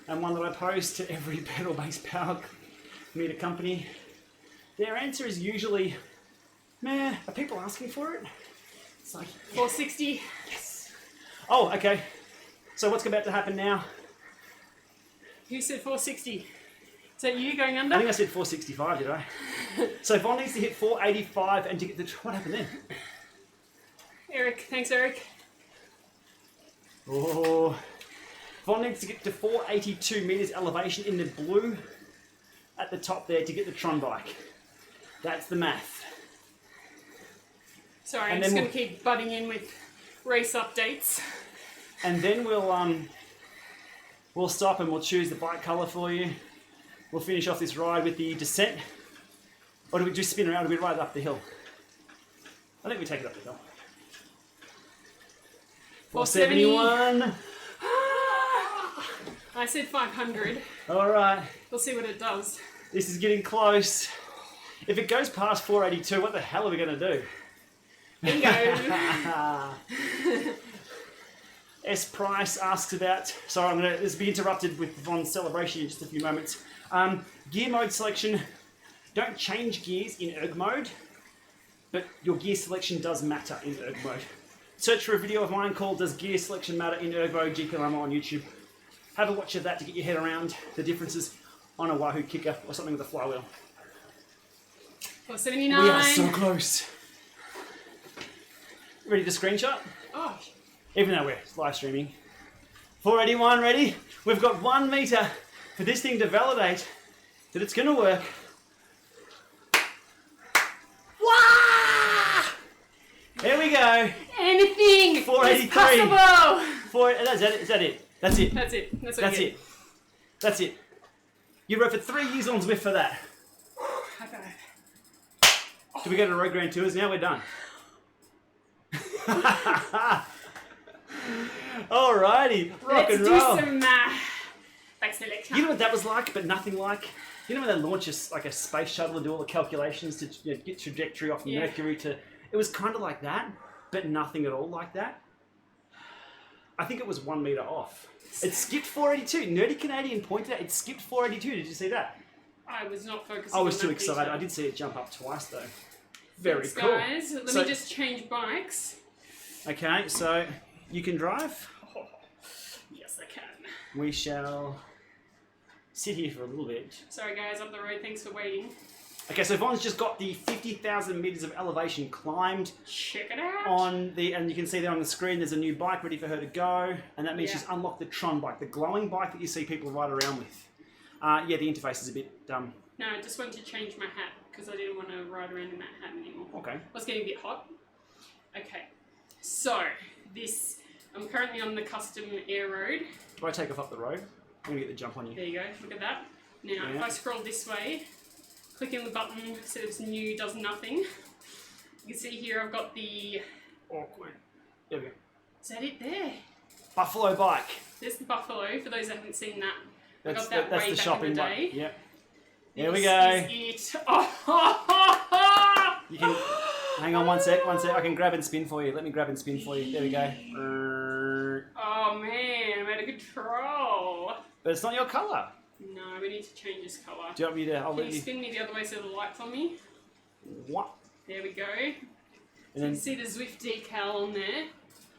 S1: and one that I pose to every pedal-based power meter company. Their answer is usually, meh, are people asking for it? It's like,
S2: 460.
S1: Yes. Oh, okay. So what's about to happen now?
S2: Who said 460? Is that you going under?
S1: I think I said 465, did I? So Von needs to hit 485 and to get the... What happened then?
S2: Eric, thanks Eric.
S1: Oh, Von needs to get to 482 meters elevation in the blue at the top there to get the Tron bike. That's the math.
S2: Sorry, I'm just going to keep butting in with race updates.
S1: And then we'll stop and we'll choose the bike colour for you. We'll finish off this ride with the descent. Or do we just spin around? Do we ride up the hill? I think we take it up the hill. 471.
S2: I said 500.
S1: All right.
S2: We'll see what it does.
S1: This is getting close. If it goes past 482, what the hell are we going to do?
S2: Bingo.
S1: S. Price asks about... Sorry, I'm going to be interrupted with Von's celebration in just a few moments. Gear mode selection. Don't change gears in erg mode, but your gear selection does matter in erg mode. Search for a video of mine called Does Gear Selection Matter in Erg Mode GPLama on YouTube. Have a watch of that to get your head around the differences on a Wahoo kicker or something with a flywheel.
S2: 479.
S1: We are so close. Ready to screenshot?
S2: Oh.
S1: Even though we're live streaming. 481, ready? We've got 1 meter for this thing to validate that it's going to work. Wah! There we go.
S2: Anything
S1: 483.
S2: is possible.
S1: Is that it? That's it.
S2: That's it. That's
S1: it. That's it. You rode for 3 years on Zwift for that.
S2: High five.
S1: Do we go to Road Grand Tours now? We're done. Alrighty, rock and roll.
S2: Let's do some bike selection.
S1: You know what that was like, but nothing like? You know when they launch a space shuttle and do all the calculations to get trajectory off Mercury to... It was kind of like that, but nothing at all like that. I think it was 1 meter off. It skipped 482. Nerdy Canadian pointed out it skipped 482. Did you see that?
S2: I was not focusing.
S1: I was
S2: on
S1: too
S2: that
S1: excited.
S2: detail.
S1: I did see it jump up twice though. Very
S2: Thanks,
S1: cool.
S2: guys. Let me just change bikes.
S1: Okay, so you can drive.
S2: Oh, yes, I can.
S1: We shall sit here for a little bit.
S2: Sorry, guys, up the road. Thanks for waiting.
S1: Okay, so Von's just got the 50,000 meters of elevation climbed.
S2: Check it out.
S1: And you can see there on the screen, there's a new bike ready for her to go, and that means she's unlocked the Tron bike, the glowing bike that you see people ride around with. Yeah, the interface is a bit dumb.
S2: No, I just wanted to change my hat because I didn't want to ride around in that hat anymore.
S1: Okay.
S2: I was getting a bit hot. Okay, so I'm currently on the custom air road.
S1: If I take off up the road, I'm going to get the jump on you.
S2: There you go, look at that. Now, if I scroll this way, clicking the button says new does nothing. You can see here I've got the awkward.
S1: There we go.
S2: Is that it there?
S1: Buffalo bike.
S2: There's the buffalo, for those that haven't seen that. I
S1: That's
S2: got that
S1: that's
S2: way
S1: the
S2: back
S1: shopping
S2: in the
S1: one.
S2: day.
S1: Yep. There we
S2: This
S1: go.
S2: is it. Oh,
S1: You can hang on one sec. I can grab and spin for you. Let me grab and spin for you. There we go.
S2: oh man, I'm out of control.
S1: But it's not your colour.
S2: No, we need to change this colour.
S1: Do you want me to? I'll
S2: Can
S1: let
S2: you
S1: you.
S2: spin me the other way so the light's on me?
S1: What?
S2: There we go.
S1: And
S2: You
S1: then
S2: can see the Zwift decal on there.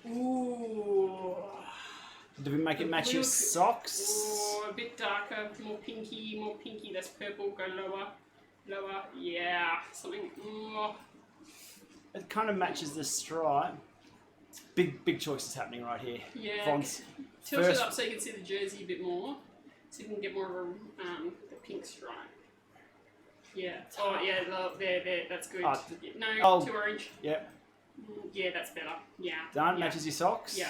S2: Ooh.
S1: do we make it match your
S2: Blue-
S1: socks?
S2: Oh, a bit darker, more pinky, that's purple, go lower, lower, yeah, something, oh.
S1: It kind of matches the stripe. Big choices happening right here.
S2: Yeah,
S1: Fonts.
S2: tilt
S1: First-
S2: it up so you can see the jersey a bit more, so you can get more of a, the pink stripe. Yeah, oh yeah, there, that's good.
S1: Oh,
S2: No,
S1: oh.
S2: too orange.
S1: Yep.
S2: Yeah, that's better, yeah.
S1: Done.
S2: Yeah.
S1: Matches your socks.
S2: Yeah.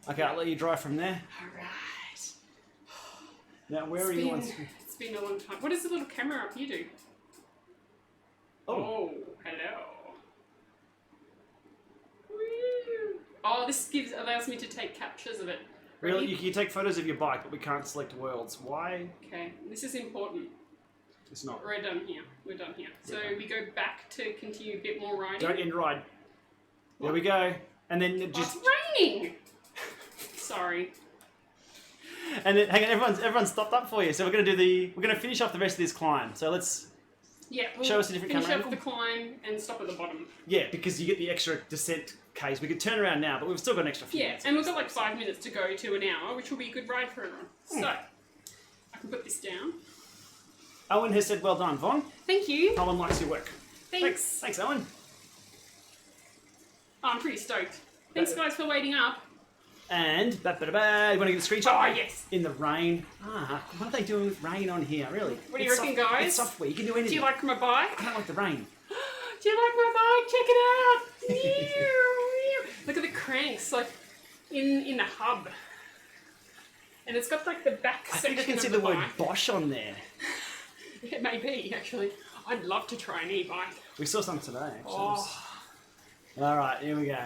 S1: Okay, I'll let you dry from there.
S2: Alright.
S1: Now, where are you on?
S2: It's been a long time. What does the little camera up here do? Oh, hello. Woo. Oh, this allows me to take captures of it.
S1: Really? You can take photos of your bike, but we can't select worlds. Why?
S2: Okay, this is important.
S1: It's not.
S2: We're done here. We're done here. So
S1: Yeah.
S2: we go back to continue a bit more riding.
S1: Don't end ride. There we go. And then
S2: Oh,
S1: just.
S2: it's raining! Sorry.
S1: And then, hang on, everyone's stopped up for you. So we're gonna finish off the rest of this climb. So let's.
S2: Yeah, we'll
S1: Show us a different
S2: finish
S1: camera
S2: up the climb and stop at the bottom.
S1: Yeah, because you get the extra descent case. We could turn around now, but we've still got an extra few
S2: Yeah,
S1: minutes.
S2: and we've got like 5 minutes to go to an hour, which will be a good ride for everyone. So, I can put this down.
S1: Owen has said, well done, Von.
S2: Thank you.
S1: Owen likes your work.
S2: Thanks.
S1: Thanks, Owen.
S2: Oh, I'm pretty stoked. Thanks, guys, for waiting up.
S1: And, you want to get a screenshot?
S2: Oh, yes.
S1: In the rain. What are they doing with rain on here, really?
S2: What do you reckon, guys?
S1: It's software, you can do anything.
S2: Do you like my bike?
S1: I don't like the rain.
S2: Do you like my bike? Check it out. Look at the cranks, like, in the hub. And it's got, like, the back
S1: I
S2: section
S1: think I can see
S2: of
S1: the
S2: the
S1: word
S2: bike.
S1: Bosch on there.
S2: It may be, actually. I'd love to try an e-bike.
S1: We saw some today, actually.
S2: Oh,
S1: Alright, here we go.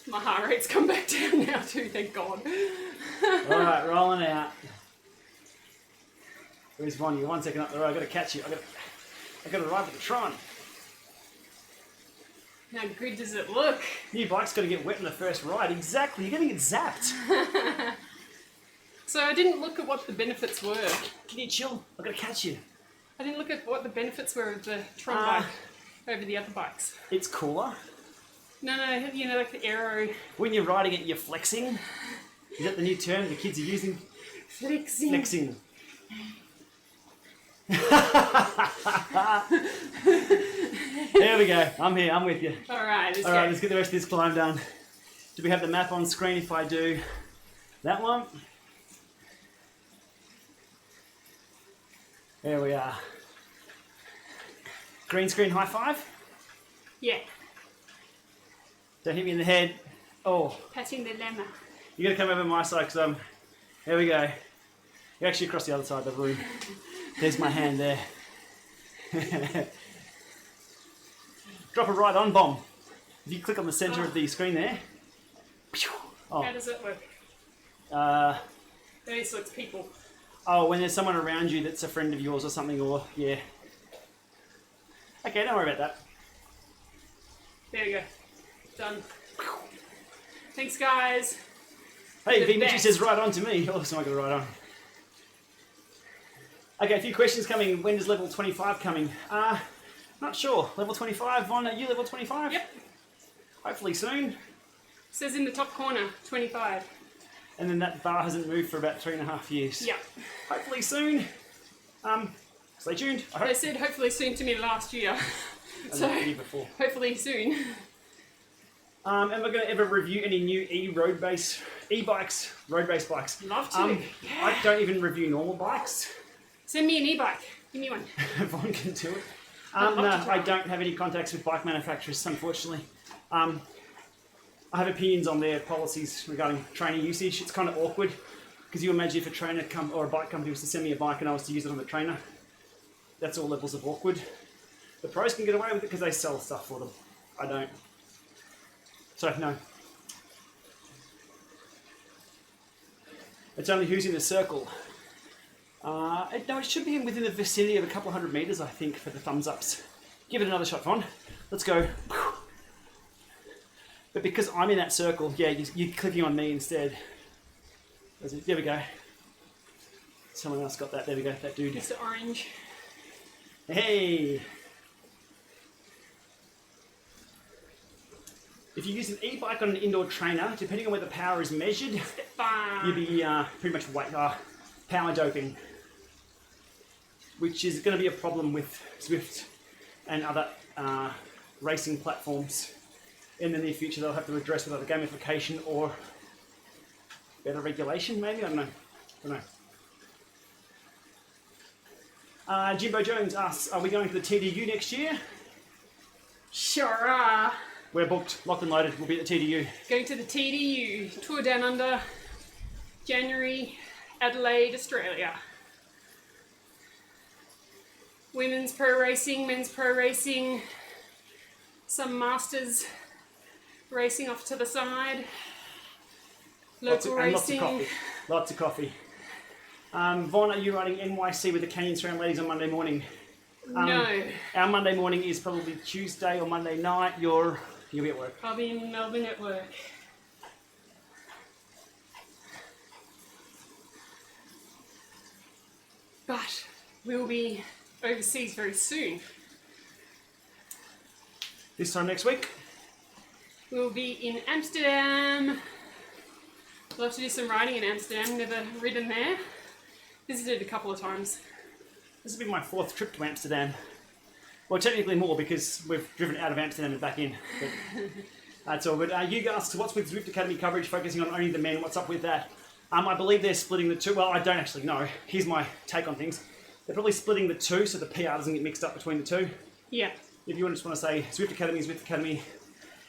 S2: my heart rate's come back down now too, thank God.
S1: Alright, rolling out. Where's Von? You're 1 second up the road. I've got to catch you. I've got to ride with the Tron.
S2: How good does it look?
S1: New bike's got to get wet in the first ride. Exactly. You're going to get zapped.
S2: So I didn't look at what the benefits were.
S1: Can you chill? I've got to catch you.
S2: I didn't look at what the benefits were of the Tron bike over the other bikes.
S1: It's cooler.
S2: No, you know, like the aero.
S1: When you're riding it, you're flexing. Is that the new term the kids are using?
S2: Flexing.
S1: Flexing. There we go. I'm here. I'm with you.
S2: Alright, let's
S1: All right,
S2: go.
S1: let's get the rest of this climb done. Do we have the map on screen if I do that one? There we are. Green screen high five.
S2: Yeah,
S1: Don't hit me in the head. Oh,
S2: patting the Lama.
S1: you got to come over my side because there we go. You're actually across the other side of the room. There's my hand there. Drop a right on bomb. If you click on the center of the screen there. Oh,
S2: How does it work?
S1: uh,
S2: Only selects people.
S1: oh, when there's someone around you that's a friend of yours or something, or yeah. Okay, don't worry about that.
S2: There we go. Done. Thanks, guys.
S1: Hey,
S2: The
S1: V Mitchie
S2: best.
S1: says right on to me. Oh, so I got right on. Okay, a few questions coming. When is level 25 coming? Not sure. Level 25. Von, are you level 25?
S2: Yep.
S1: Hopefully soon.
S2: Says in the top corner, 25.
S1: And then that bar hasn't moved for about 3.5 years.
S2: Yep.
S1: Hopefully soon. Stay tuned. I
S2: They
S1: hope.
S2: said hopefully soon to me last year.
S1: And
S2: So,
S1: the year before.
S2: hopefully soon.
S1: Am I going to ever review any new e-bikes, road-based bikes?
S2: Love to.
S1: I don't even review normal bikes.
S2: Send me an e-bike. Give me one.
S1: Von can do it.
S2: I'd
S1: No,
S2: love to try.
S1: I don't have any contacts with bike manufacturers, unfortunately. I have opinions on their policies regarding training usage. It's kind of awkward. Because you imagine if a trainer or a bike company was to send me a bike and I was to use it on the trainer, that's all levels of awkward. The pros can get away with it because they sell stuff for them. I don't. So, no. It's only who's in the circle. No, it should be within the vicinity of a couple of 100 meters, I think, for the thumbs ups. Give it another shot, Von. Let's go. But because I'm in that circle, yeah, you're clicking on me instead. There we go. Someone else got that. There we go, that dude.
S2: Mr. Orange.
S1: Hey! If you use an e-bike on an indoor trainer, depending on where the power is measured, you'd be pretty much power doping, which is going to be a problem with Zwift and other racing platforms. In the near future, they'll have to address with either gamification or better regulation, maybe? I don't know. Jimbo Jones asks, are we going to the TDU next year?
S2: Sure are.
S1: We're booked, locked and loaded. We'll be at the TDU.
S2: Going to the TDU, Tour Down Under, January, Adelaide, Australia. Women's pro racing, men's pro racing, some masters racing off to the side, local racing.
S1: Lots of coffee. Von, are you riding NYC with the Canyon Surround ladies on Monday morning?
S2: No.
S1: Our Monday morning is probably Tuesday or Monday night. You'll be at work.
S2: I'll be in Melbourne at work. But we'll be overseas very soon.
S1: This time next week?
S2: We'll be in Amsterdam. We'll have to do some riding in Amsterdam. Never ridden there. Visited a couple of times.
S1: This will be my 4th trip to Amsterdam. Well, technically more because we've driven out of Amsterdam and back in. But that's all good. You asked, what's with Zwift Academy coverage focusing on only the men? What's up with that? I believe they're splitting the two. Well, I don't actually know. Here's my take on things. They're probably splitting the two so the PR doesn't get mixed up between the two.
S2: Yeah.
S1: If you just want to say Zwift Academy is Zwift Academy,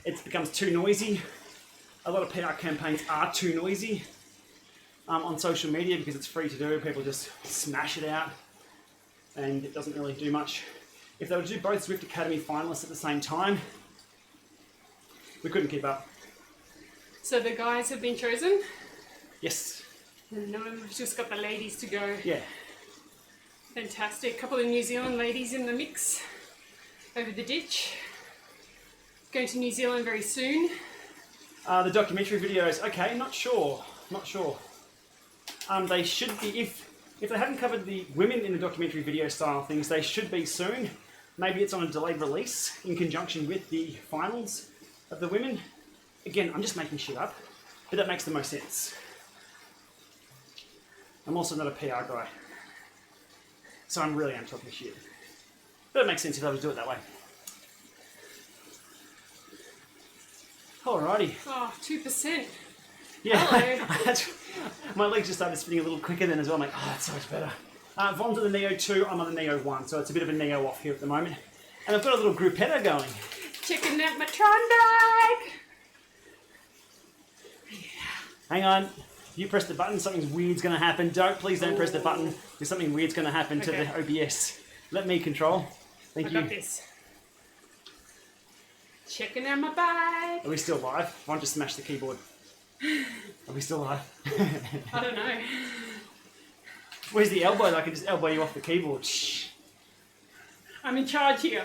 S1: it becomes too noisy. A lot of PR campaigns are too noisy on social media because it's free to do. People just smash it out and it doesn't really do much. If they were to do both Zwift Academy finalists at the same time, we couldn't keep up.
S2: So the guys have been chosen?
S1: Yes.
S2: And no, we've just got the ladies to go.
S1: Yeah.
S2: Fantastic. Couple of New Zealand ladies in the mix over the ditch. Going to New Zealand very soon.
S1: The documentary videos, okay, not sure. They should be, if they haven't covered the women in the documentary video style things, they should be soon. Maybe it's on a delayed release in conjunction with the finals of the women. Again, I'm just making shit up, but that makes the most sense. I'm also not a PR guy, so I'm really talking shit. But it makes sense if I was to do it that way. Alrighty.
S2: Oh, 2%.
S1: Yeah,
S2: Hello.
S1: my legs just started spinning a little quicker then as well. I'm like, oh, that's so much better. Von's on the Neo 2, I'm on the Neo 1, so it's a bit of a Neo off here at the moment. And I've got a little gruppetto going.
S2: Checking out my TRON bike.
S1: Hang on. If you press the button, something weird's going to happen. Please don't press the button, because something weird's going to happen to the OBS. Let me control. Thank you.
S2: I got this. Checking out my bike.
S1: Are we still live? Von just smashed the keyboard. Are we still live?
S2: I don't know.
S1: Where's the elbow that I can just elbow you off the keyboard? Shh.
S2: I'm in charge here.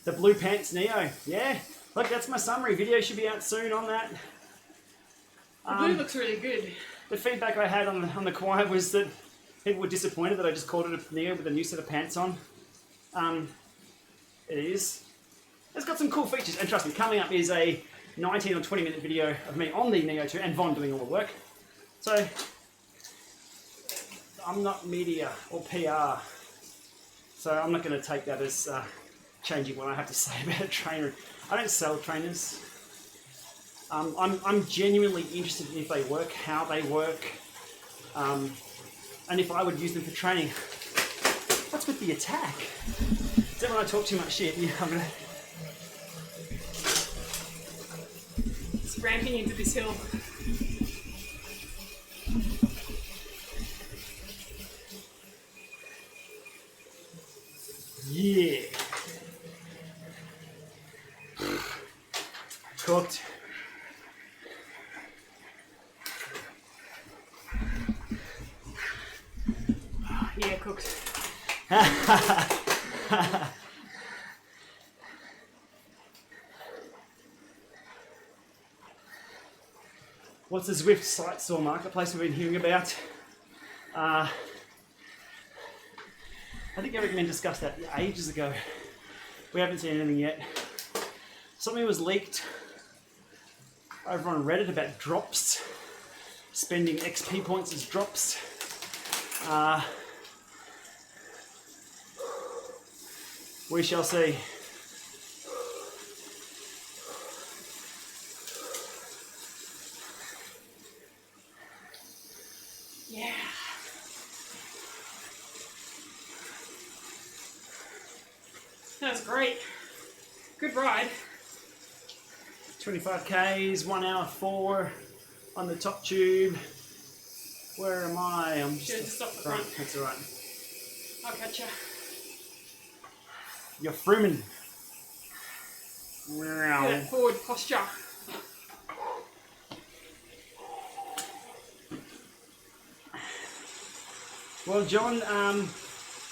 S1: The Blue Pants Neo. Yeah. Look, that's my summary. Video should be out soon on that.
S2: The blue looks really good.
S1: The feedback I had on the Quiet was that people were disappointed that I just called it a Neo with a new set of pants on. It is. It's got some cool features, and trust me, coming up is a 19 or 20 minute video of me on the Neo 2 and Von doing all the work. So, I'm not media or PR, so I'm not going to take that as changing what I have to say about a trainer. I don't sell trainers. I'm genuinely interested in if they work, how they work, and if I would use them for training. What's with the attack? Is that when I talk too much shit? Yeah, I'm gonna...
S2: It's ramping into this hill. Yeah, cooked.
S1: What's the Zwift site store marketplace we've been hearing about? I think Eric and men discussed that ages ago. We haven't seen anything yet. Something was leaked over on Reddit about drops, spending XP points as drops. We shall see.
S2: Yeah. That was great. Good ride.
S1: 25 Ks, 1 hour 4 on the top tube. Where am I? I'm
S2: Just off the front.
S1: That's alright.
S2: I'll catch ya.
S1: You're frooming.
S2: Look at that forward posture.
S1: Well, John,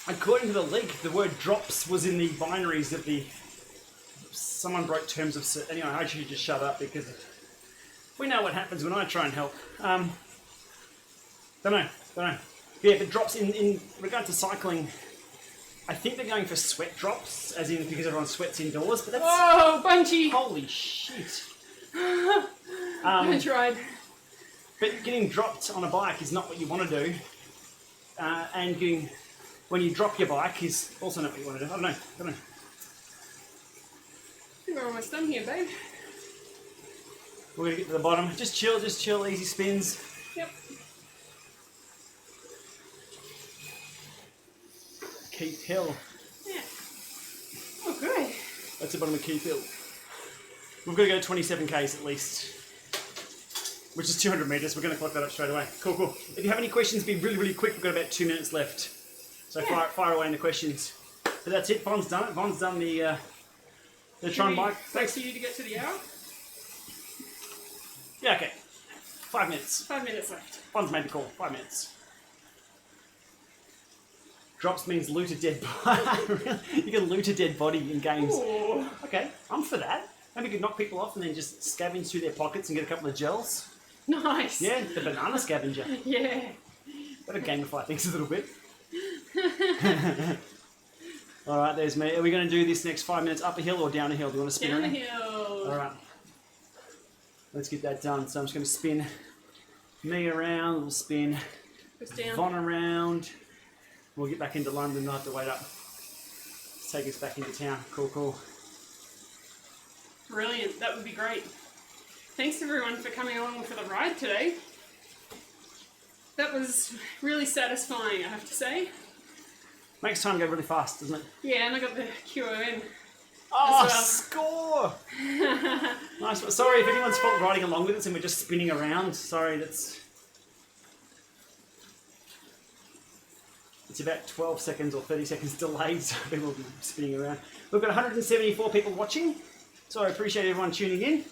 S1: according to the leak, the word drops was in the binaries of the... Someone broke terms of... Anyway, I should just shut up because we know what happens when I try and help. Don't know. Yeah, but drops in regard to cycling, I think they're going for sweat drops, as in because everyone sweats indoors, but that's...
S2: Oh, bunchy!
S1: Holy shit.
S2: I tried.
S1: But getting dropped on a bike is not what you want to do. And getting... When you drop your bike is also not what you want to do. I don't know.
S2: I think we're almost done here, babe.
S1: We're going to get to the bottom. Just chill, easy spins.
S2: Yep.
S1: Keep Hill.
S2: Yeah. Oh, good.
S1: That's the bottom of Keep Hill. We've got to go 27 Ks at least, which is 200 metres. We're going to clock that up straight away. Cool. If you have any questions, be really quick. We've got about 2 minutes left. So yeah. fire away in the questions. But that's it. Von's done it. Von's done the Tron bike.
S2: Thanks for you to get to the hour.
S1: Yeah, okay. 5 minutes.
S2: 5 minutes left.
S1: Von's made the call. 5 minutes. Drops means loot a dead body. You can loot a dead body in games.
S2: Ooh.
S1: Okay, I'm for that. Maybe you could knock people off and then just scavenge through their pockets and get a couple of gels.
S2: Nice.
S1: Yeah, the banana scavenger.
S2: Yeah.
S1: Better gamify things a little bit. Alright, there's me. Are we going to do this next 5 minutes up a hill or down a hill? Do you want to spin
S2: Down
S1: around?
S2: the hill.
S1: Alright. Let's get that done. So I'm just going to spin me around. We'll spin Von around. We'll get back into London. Not have to wait up. Let's take us back into town. Cool.
S2: Brilliant. That would be great. Thanks everyone for coming along for the ride today. That was really satisfying, I have to say.
S1: Makes time go really fast, doesn't it?
S2: Yeah, and I got the QOM.
S1: Oh,
S2: well.
S1: Score! Nice one. Sorry if anyone's riding along with us and we're just spinning around. Sorry, it's about 12 seconds or 30 seconds delayed, so people will be spinning around. We've got 174 people watching, so I appreciate everyone tuning in.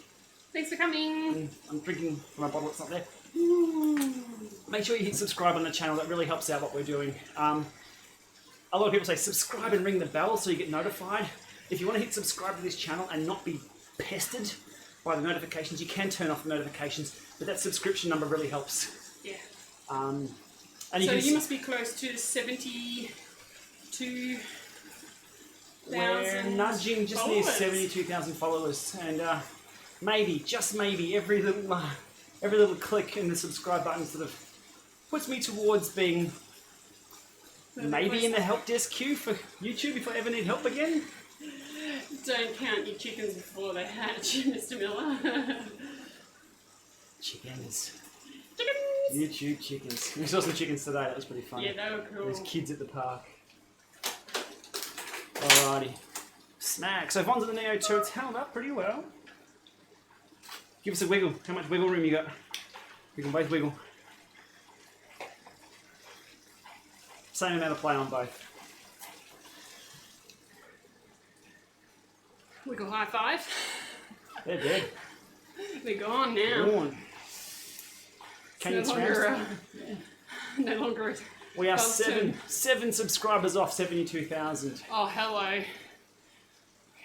S2: Thanks for coming.
S1: I'm drinking from a bottle that's not there. Make sure you hit subscribe on the channel. That really helps out what we're doing. A lot of people say subscribe and ring the bell so you get notified. If you want to hit subscribe to this channel and not be pestered by the notifications, you can turn off the notifications, but that subscription number really helps.
S2: Yeah.
S1: And
S2: so you must be close to 72,000
S1: We're nudging just near 72,000 followers, and maybe, just maybe, every little click in the subscribe button sort of puts me towards being maybe in the help desk queue for YouTube if I ever need help again.
S2: Don't count your chickens before they hatch, Mr. Miller.
S1: Chickens. YouTube chickens. We saw some chickens today, that was pretty funny.
S2: Yeah, they were cool.
S1: There's kids at the park. Alrighty. Smack. So Von's in the Neo 2, it's held up pretty well. Give us a wiggle. How much wiggle room you got? We can both wiggle. Same amount of play on both.
S2: Wiggle high five.
S1: They're dead.
S2: They're gone now.
S1: Gone. Can you
S2: no longer
S1: We are
S2: Dalton.
S1: seven subscribers off 72,000.
S2: Oh, hello.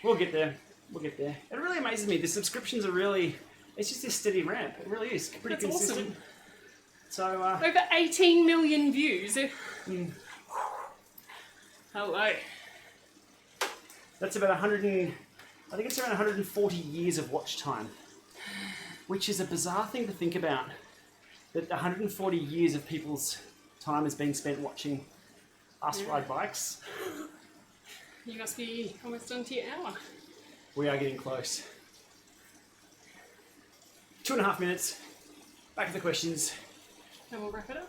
S1: We'll get there. We'll get there. It really amazes me. The subscriptions are really, it's just this steady ramp. It really is. Pretty
S2: That's
S1: consistent.
S2: awesome.
S1: So,
S2: Over 18 million views. Hello.
S1: that's about 100 and, I think it's around 140 years of watch time. Which is a bizarre thing to think about. That 140 years of people's time has been spent watching us ride bikes.
S2: You must be almost done to your hour.
S1: We are getting close. 2.5 minutes. Back to the questions.
S2: And we'll wrap it up.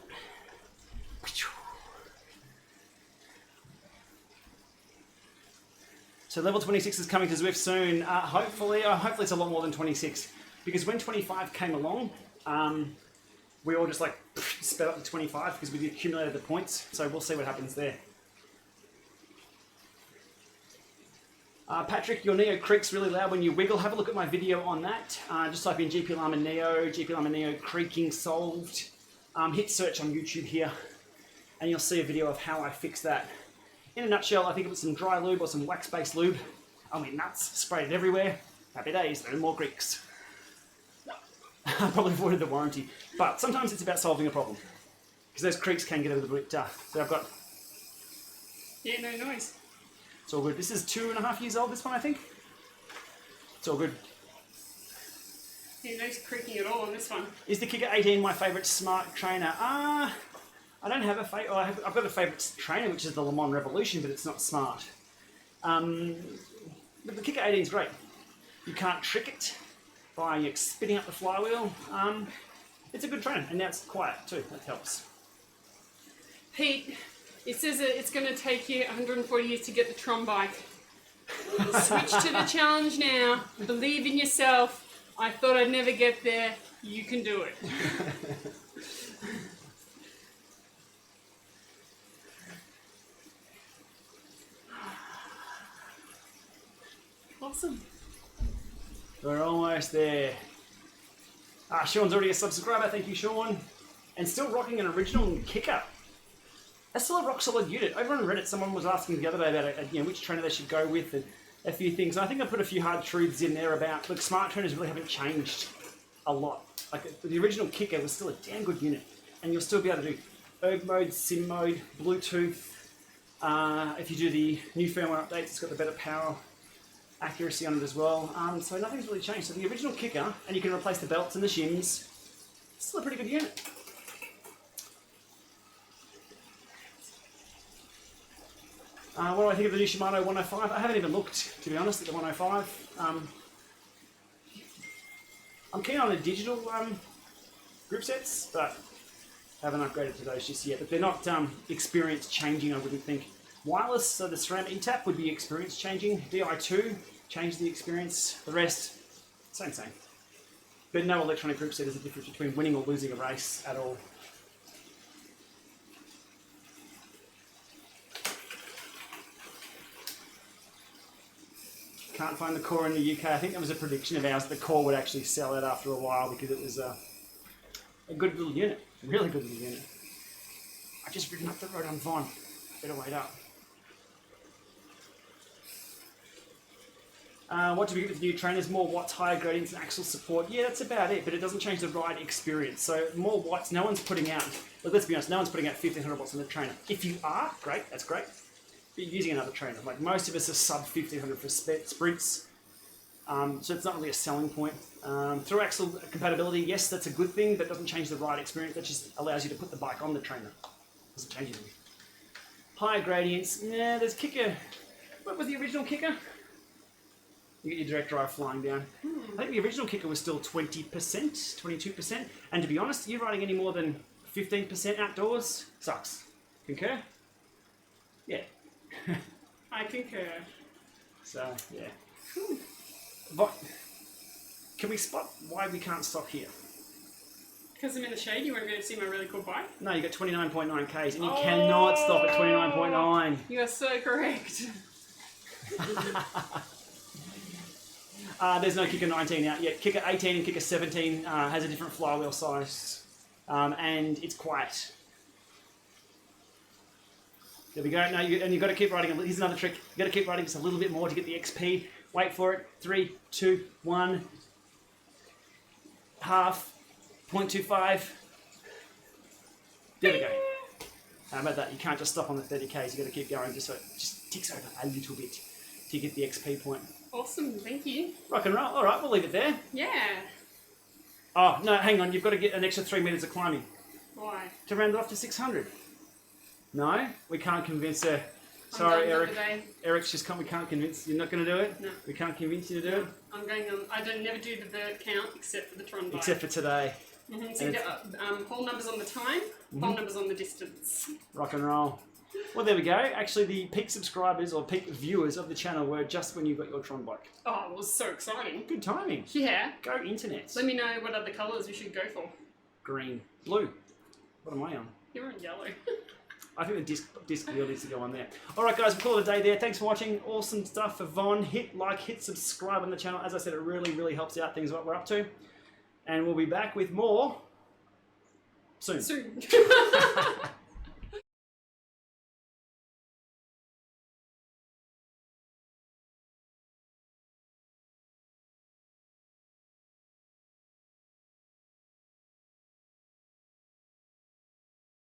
S1: So level 26 is coming to Zwift soon. Hopefully it's a lot more than 26. Because when 25 came along, we all just like sped up to 25 because we accumulated the points. So we'll see what happens there. Patrick, your Neo creaks really loud when you wiggle. Have a look at my video on that. Just type in GPLama Neo creaking solved. Hit search on YouTube here and you'll see a video of how I fix that. In a nutshell, I think it was some dry lube or some wax-based lube. I went nuts, sprayed it everywhere. Happy days, no more creaks. I probably avoided the warranty. But sometimes it's about solving a problem. Because those creaks can get a little bit tough. So I've got...
S2: Yeah, no noise.
S1: It's all good. This is 2.5 years old, this one, I think. It's all good.
S2: Yeah, no creaking at all on this one.
S1: Is the Kicker 18 my favourite smart trainer? I don't have a favourite. I've got a favourite trainer, which is the Lama Revolution, but it's not smart. But the Kicker 18 is great. You can't trick it by spinning up the flywheel. It's a good trainer, and now it's quiet too. That helps.
S2: Pete, it says that it's going to take you 140 years to get the TRON bike. Switch to the challenge now. Believe in yourself. I thought I'd never get there. You can do it. Awesome.
S1: We're almost there. Sean's already a subscriber. Thank you, Sean. And still rocking an original Kicker. That's still a rock solid unit. Over on Reddit, someone was asking the other day about which trainer they should go with and a few things. And I think I put a few hard truths in there about, look, smart trainers really haven't changed a lot. Like the original Kicker was still a damn good unit. And you'll still be able to do erg mode, sim mode, Bluetooth. If you do the new firmware updates, it's got the better power accuracy on it as well. So nothing's really changed. So the original Kicker, and you can replace the belts and the shims, it's still a pretty good unit. What do I think of the new Shimano 105? I haven't even looked, to be honest, at the 105. I'm keen on the digital grip sets, but haven't upgraded to those just yet. But they're not experience changing, I wouldn't think. Wireless, so the SRAM ETAP would be experience changing. DI2 changed the experience. The rest, same. But no electronic grip set is a difference between winning or losing a race at all. Can't find the Core in the UK. I think there was a prediction of ours that the Core would actually sell out after a while because it was a good little unit. A really good little unit. I've just ridden up the road on Vaughan. Better wait up. What do we get with the new trainers? More watts, higher gradients and axle support. Yeah, that's about it, but it doesn't change the ride experience. So more watts, no one's putting out, look, let's be honest, no one's putting out 1500 watts on the trainer. If you are, great, that's great. But you're using another trainer. Like most of us are sub 1500 for sprints. So it's not really a selling point. Through axle compatibility, yes, that's a good thing, but doesn't change the ride experience. That just allows you to put the bike on the trainer. Doesn't change anything. Higher gradients, yeah, there's Kicker. What was the original Kicker? You get your direct drive flying down. I think the original Kicker was still 20%, 22%. And to be honest, you riding any more than 15% outdoors sucks. Concur? Yeah.
S2: I concur.
S1: So, yeah. But can we spot why we can't stop here?
S2: Because I'm in the shade, you won't be able to see my really cool bike?
S1: No, you got 29.9 Ks and you cannot stop at 29.9.
S2: You are so correct.
S1: There's no Kicker 19 out yet. Kicker 18 and Kicker 17 has a different flywheel size, and it's quiet. There we go. Now and you've got to keep riding. Here's another trick. You've got to keep riding just a little bit more to get the XP. Wait for it. 3, 2, 1. Half. 0.25. There we go. How about that? You can't just stop on the 30Ks. You've got to keep going just so it just ticks over a little bit to get the XP point.
S2: Awesome, thank you.
S1: Rock and roll. All right, we'll leave it there.
S2: Yeah.
S1: Oh, no, hang on. You've got to get an extra 3 meters of climbing
S2: Why?
S1: to round it off to 600. No, we can't convince her.
S2: I'm
S1: Sorry,
S2: done for
S1: Eric.
S2: the day.
S1: Eric's just come. We can't convince. You're not going to do it?
S2: No.
S1: We can't convince you to do it?
S2: I'm going on. I don't never do the bird count except for the Tron bike.
S1: Except for today.
S2: So you get whole numbers on the time, whole numbers on the distance.
S1: Rock and roll. Well, there we go. Actually, the peak subscribers or peak viewers of the channel were just when you got your Tron bike.
S2: Oh, it was so exciting.
S1: Good timing.
S2: Yeah.
S1: Go internet.
S2: Let me know what other colours we should go for.
S1: Green. Blue. What am I on?
S2: You're on yellow.
S1: I think the disc wheel needs to go on there. All right, guys, we'll call it a day there. Thanks for watching. Awesome stuff for Von. Hit like, hit subscribe on the channel. As I said, it really, really helps out things what we're up to. And we'll be back with more soon.
S2: Soon.